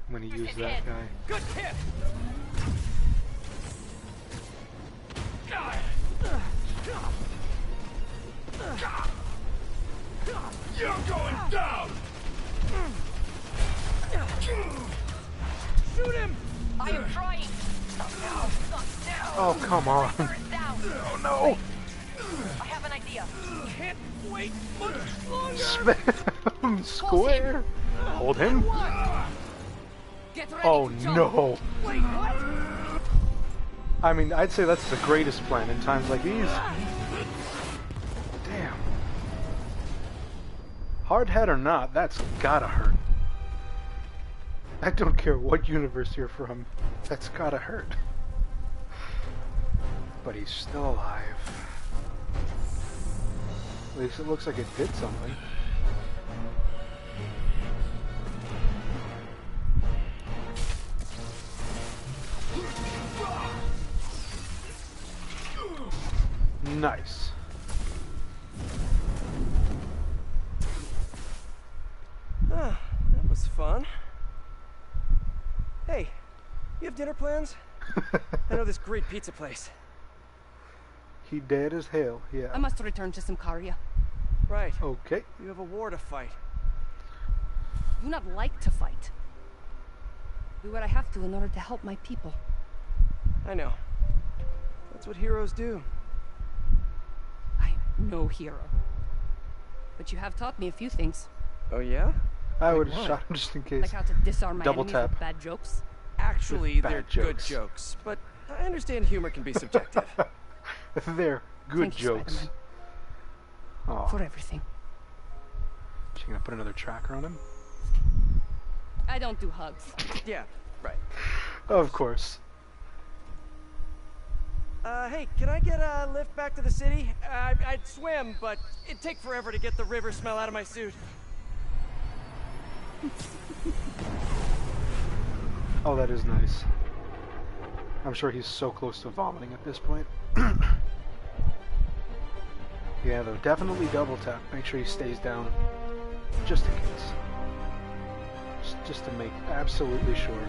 I'm gonna use that guy. Good hit. You're going down. Shoot him. I am trying. Not now. Not now. Oh, come on. Down. Oh no. I have an idea. Can't wait much longer. Spam square. Hold him. Get ready Oh to jump. no. Wait, what? I mean, I'd say that's the greatest plan in times like these. Damn. Hard head or not, that's gotta hurt. I don't care what universe you're from, that's gotta hurt. But he's still alive. At least it looks like it did something. Nice. Ah, that was fun. Hey, you have dinner plans? I know this great pizza place. He dead as hell, yeah. I must return to Symkaria. Right. Okay. You have a war to fight. I do not like to fight. Do what I have to in order to help my people. I know. That's what heroes do. I'm no hero. But you have taught me a few things. Oh yeah? I would Wait, have what? shot him just in case. Like how to disarm my Double enemies tap. with bad jokes? Actually, Bad they're good jokes. jokes, but I understand humor can be subjective. They're good Thank you, jokes. Spider-Man. Oh, For everything. she gonna put another tracker on him? I don't do hugs. Yeah, right. Of course. Hey, can I get a lift back to the city? I'd swim, but it'd take forever to get the river smell out of my suit. Oh, that is nice. I'm sure he's so close to vomiting at this point. Yeah, though, definitely double tap. Make sure he stays down. Just in case. Just to make absolutely sure.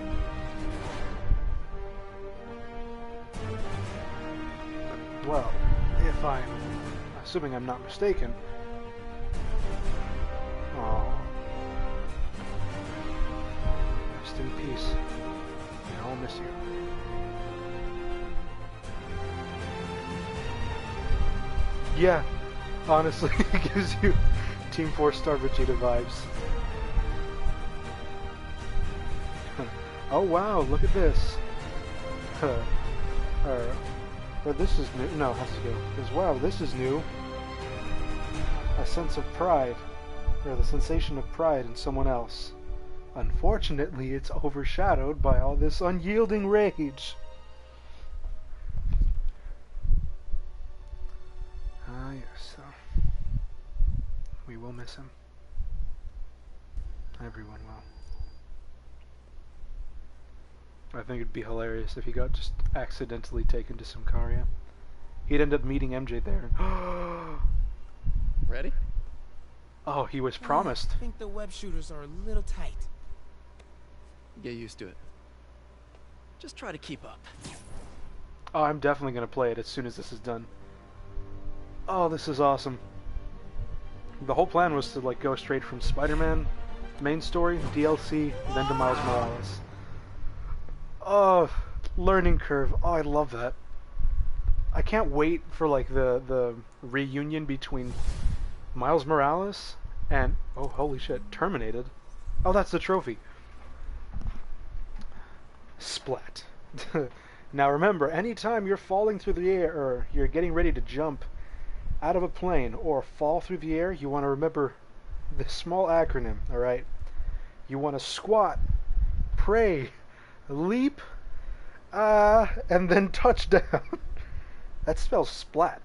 Well, if I'm assuming I'm not mistaken. Oh. Rest in peace. We all miss you. Yeah, honestly, it gives you Team 4 Star Vegeta vibes. Oh wow, look at this. Or this is new. No, it has to go. Because wow, this is new. A sense of pride. Or the sensation of pride in someone else. Unfortunately, it's overshadowed by all this unyielding rage. Ah, yes, so we will miss him. Everyone will. I think it'd be hilarious if he got just accidentally taken to Symkaria. He'd end up meeting MJ there. Ready? Oh, he was promised. I think the web shooters are a little tight. Get used to it. Just try to keep up. Oh, I'm definitely going to play it as soon as this is done. Oh, this is awesome. The whole plan was to like go straight from Spider-Man, main story, DLC, then to Miles Morales. Oh, learning curve. Oh, I love that. I can't wait for like the reunion between Miles Morales and, oh holy shit, Terminated. Oh, that's the trophy. Splat. Now remember, anytime you're falling through the air or you're getting ready to jump out of a plane or fall through the air, you want to remember this small acronym, alright? You want to squat, pray, leap, and then touchdown. That spells splat.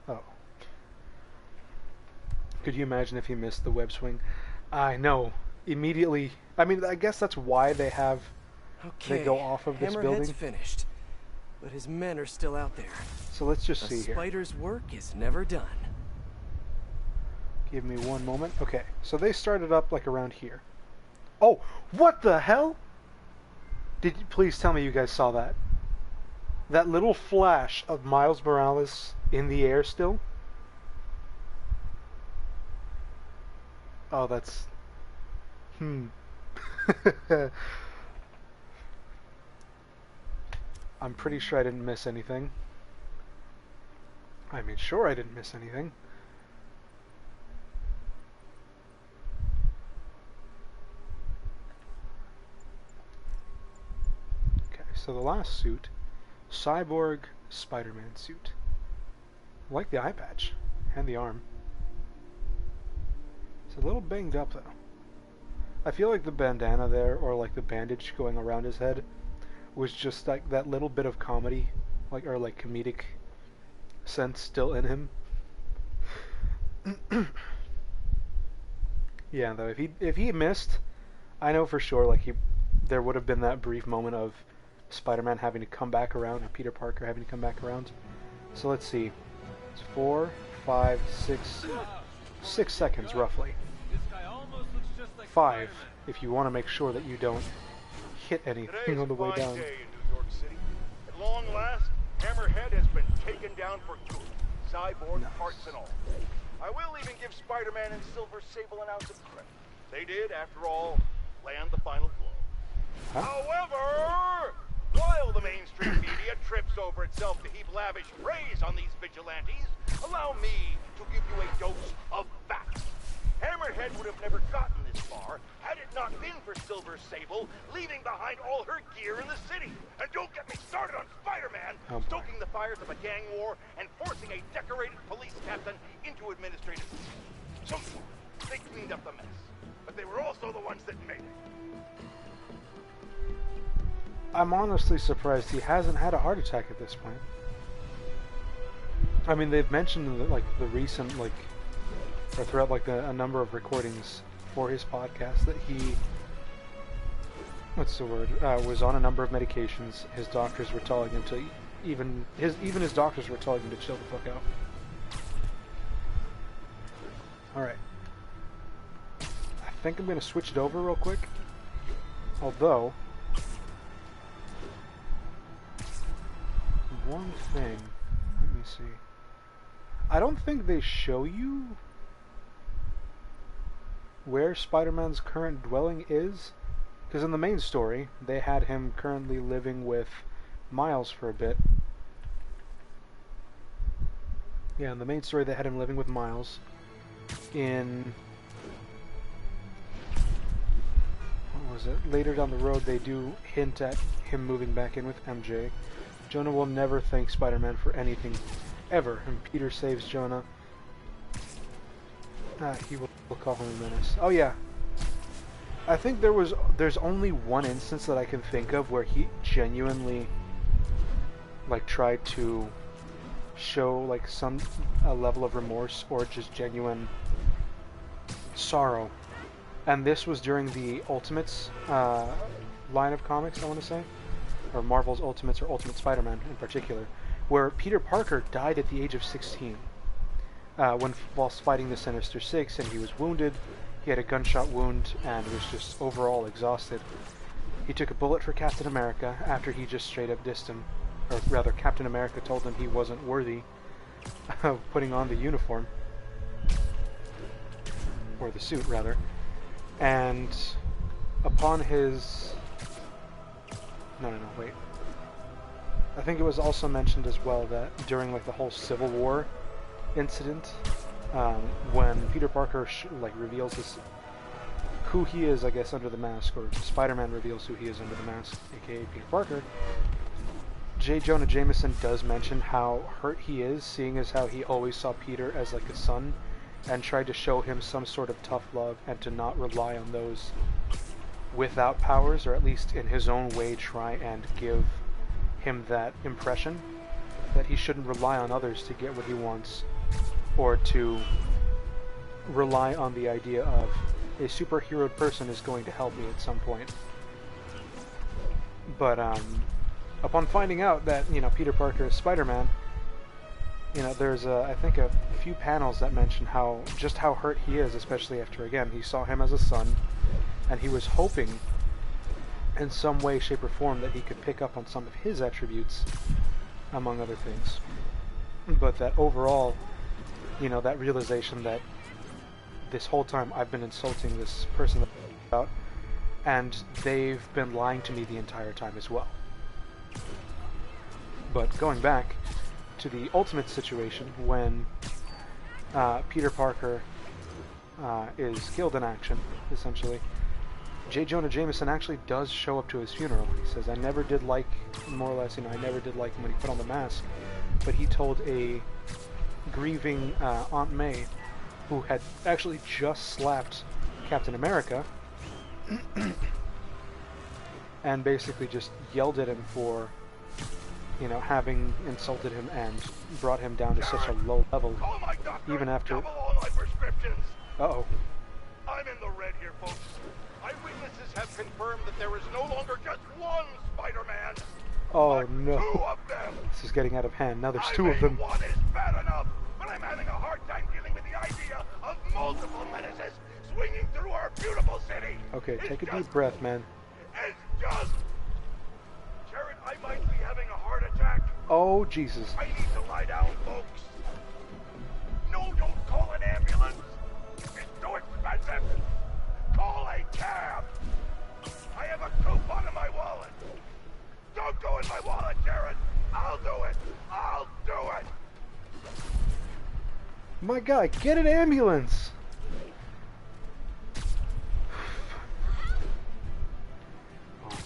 Oh. Could you imagine if he missed the web swing? I know. Immediately. I mean, I guess that's why they have. Okay. They go off of this Hammerhead's building. finished, but his men are still out there. So let's just see A here. spider's work is never done. Give me one moment. Okay, so they started up like around here. Oh, what the hell? Did you please tell me you guys saw that? That little flash of Miles Morales in the air still? Oh, that's... I'm pretty sure I didn't miss anything. I mean, sure I didn't miss anything. Okay, so the last suit, Cyborg Spider-Man suit. I like the eye patch and the arm. It's a little banged up though. I feel like the bandana there, or like the bandage going around his head, was just like that little bit of comedy, like, or like comedic sense still in him. Yeah, though, if he missed, I know for sure like there would have been that brief moment of Spider-Man having to come back around, or Peter Parker having to come back around. So let's see, it's 4, 5, 6 seconds roughly. 5 if you want to make sure that you don't hit anything on the way down. Day in New York City. At long last, Hammerhead has been taken down for good. Cyborg parts and all. I will even give Spider-Man and Silver Sable an ounce of credit. They did, after all, land the final blow. However, while the mainstream media trips over itself to heap lavish praise on these vigilantes, allow me to give you a dose of facts. Hammerhead would have never gotten this far had it not been for Silver Sable leaving behind all her gear in the city. And don't get me started on Spider-Man, stoking the fires of a gang war and forcing a decorated police captain into administrative duty. So they cleaned up the mess, but they were also the ones that made it. I'm honestly surprised he hasn't had a heart attack at this point. I mean, they've mentioned like the recent or throughout like a number of recordings for his podcast that he, was on a number of medications. His doctors were telling him to even his doctors were telling him to chill the fuck out. All right, I think I'm gonna switch it over real quick. Although, one thing, let me see. I don't think they show you where Spider-Man's current dwelling is, because in the main story they had him currently living with Miles for a bit. Yeah, in the main story they had him living with Miles. In what was it? Later down the road they do hint at him moving back in with MJ. Jonah will never thank Spider-Man for anything ever, and Peter saves Jonah. He will call him a menace. Oh yeah, I think there's only one instance that I can think of where he genuinely like tried to show like a level of remorse or just genuine sorrow, and this was during the Ultimates line of comics, I want to say, or Marvel's Ultimates or Ultimate Spider-Man in particular, where Peter Parker died at the age of 16 whilst fighting the Sinister Six, and he was wounded. He had a gunshot wound and was just overall exhausted. He took a bullet for Captain America after he just straight up dissed him, or rather Captain America told him he wasn't worthy of putting on the uniform, or the suit rather. And upon his wait. I think it was also mentioned as well that during like the whole Civil War incident, when Peter Parker reveals who he is, I guess, under the mask, or Spider-Man reveals who he is under the mask, aka Peter Parker, J. Jonah Jameson does mention how hurt he is, seeing as how he always saw Peter as like a son, and tried to show him some sort of tough love and to not rely on those without powers, or at least in his own way try and give him that impression that he shouldn't rely on others to get what he wants, or to rely on the idea of a superhero person is going to help me at some point. But upon finding out that Peter Parker is Spider-Man, there's I think a few panels that mention how hurt he is, especially after again he saw him as a son. And he was hoping in some way, shape, or form that he could pick up on some of his attributes, among other things. But that overall, that realization that this whole time I've been insulting this person about, and they've been lying to me the entire time as well. But going back to the Ultimate situation, when Peter Parker is killed in action, essentially, J. Jonah Jameson actually does show up to his funeral. He says, I never did like, more or less, I never did like him when he put on the mask, but he told a grieving Aunt May, who had actually just slapped Captain America, and basically just yelled at him for, having insulted him and brought him down to such a low level, even after... Uh-oh. I'm in the red here, folks. Eyewitnesses have confirmed that there is no longer just one Spider-Man. Oh no. Two of them. This is getting out of hand. Now there's two of them. One is bad enough, but I'm having a hard time dealing with the idea of multiple menaces swinging through our beautiful city. Okay, take a deep breath, man. It's just... Jared, I might be having a heart attack. Oh, Jesus. I need to lie down, folks. No, don't call an ambulance. It's too expensive. Call a cab. I have a coupon in my wallet. Don't go in my wallet, Jared. I'll do it. I'll do it. My guy, get an ambulance.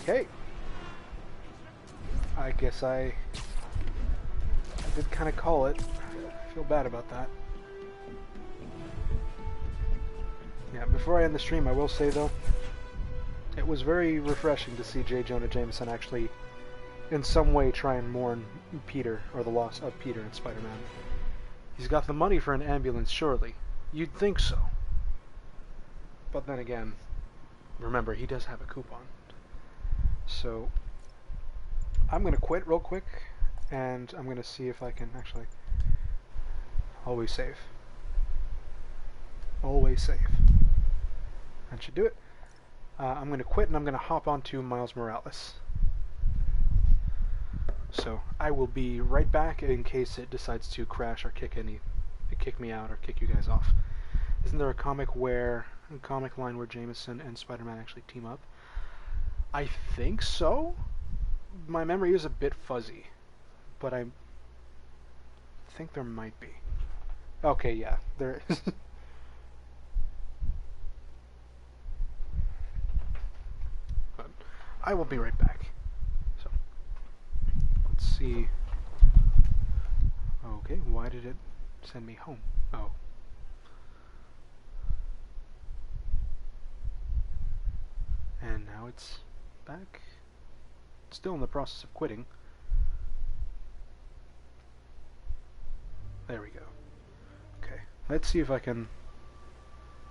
Okay. I guess I did kind of call it. I feel bad about that. Yeah, before I end the stream, I will say though, it was very refreshing to see J. Jonah Jameson actually, in some way, try and mourn Peter, or the loss of Peter in Spider-Man. He's got the money for an ambulance, surely. You'd think so. But then again, remember, he does have a coupon. So, I'm going to quit real quick, and I'm going to see if I can actually... Always save. Always save. That should do it. I'm going to quit, and I'm going to hop onto Miles Morales. So, I will be right back in case it decides to crash or kick me out or kick you guys off. Isn't there a comic line where Jameson and Spider-Man actually team up? I think so. My memory is a bit fuzzy, but I think there might be. Okay, yeah, there is. But I will be right back. So, let's see. Okay, why did it send me home? Oh. And now it's back. Still in the process of quitting. There we go. Okay, let's see if I can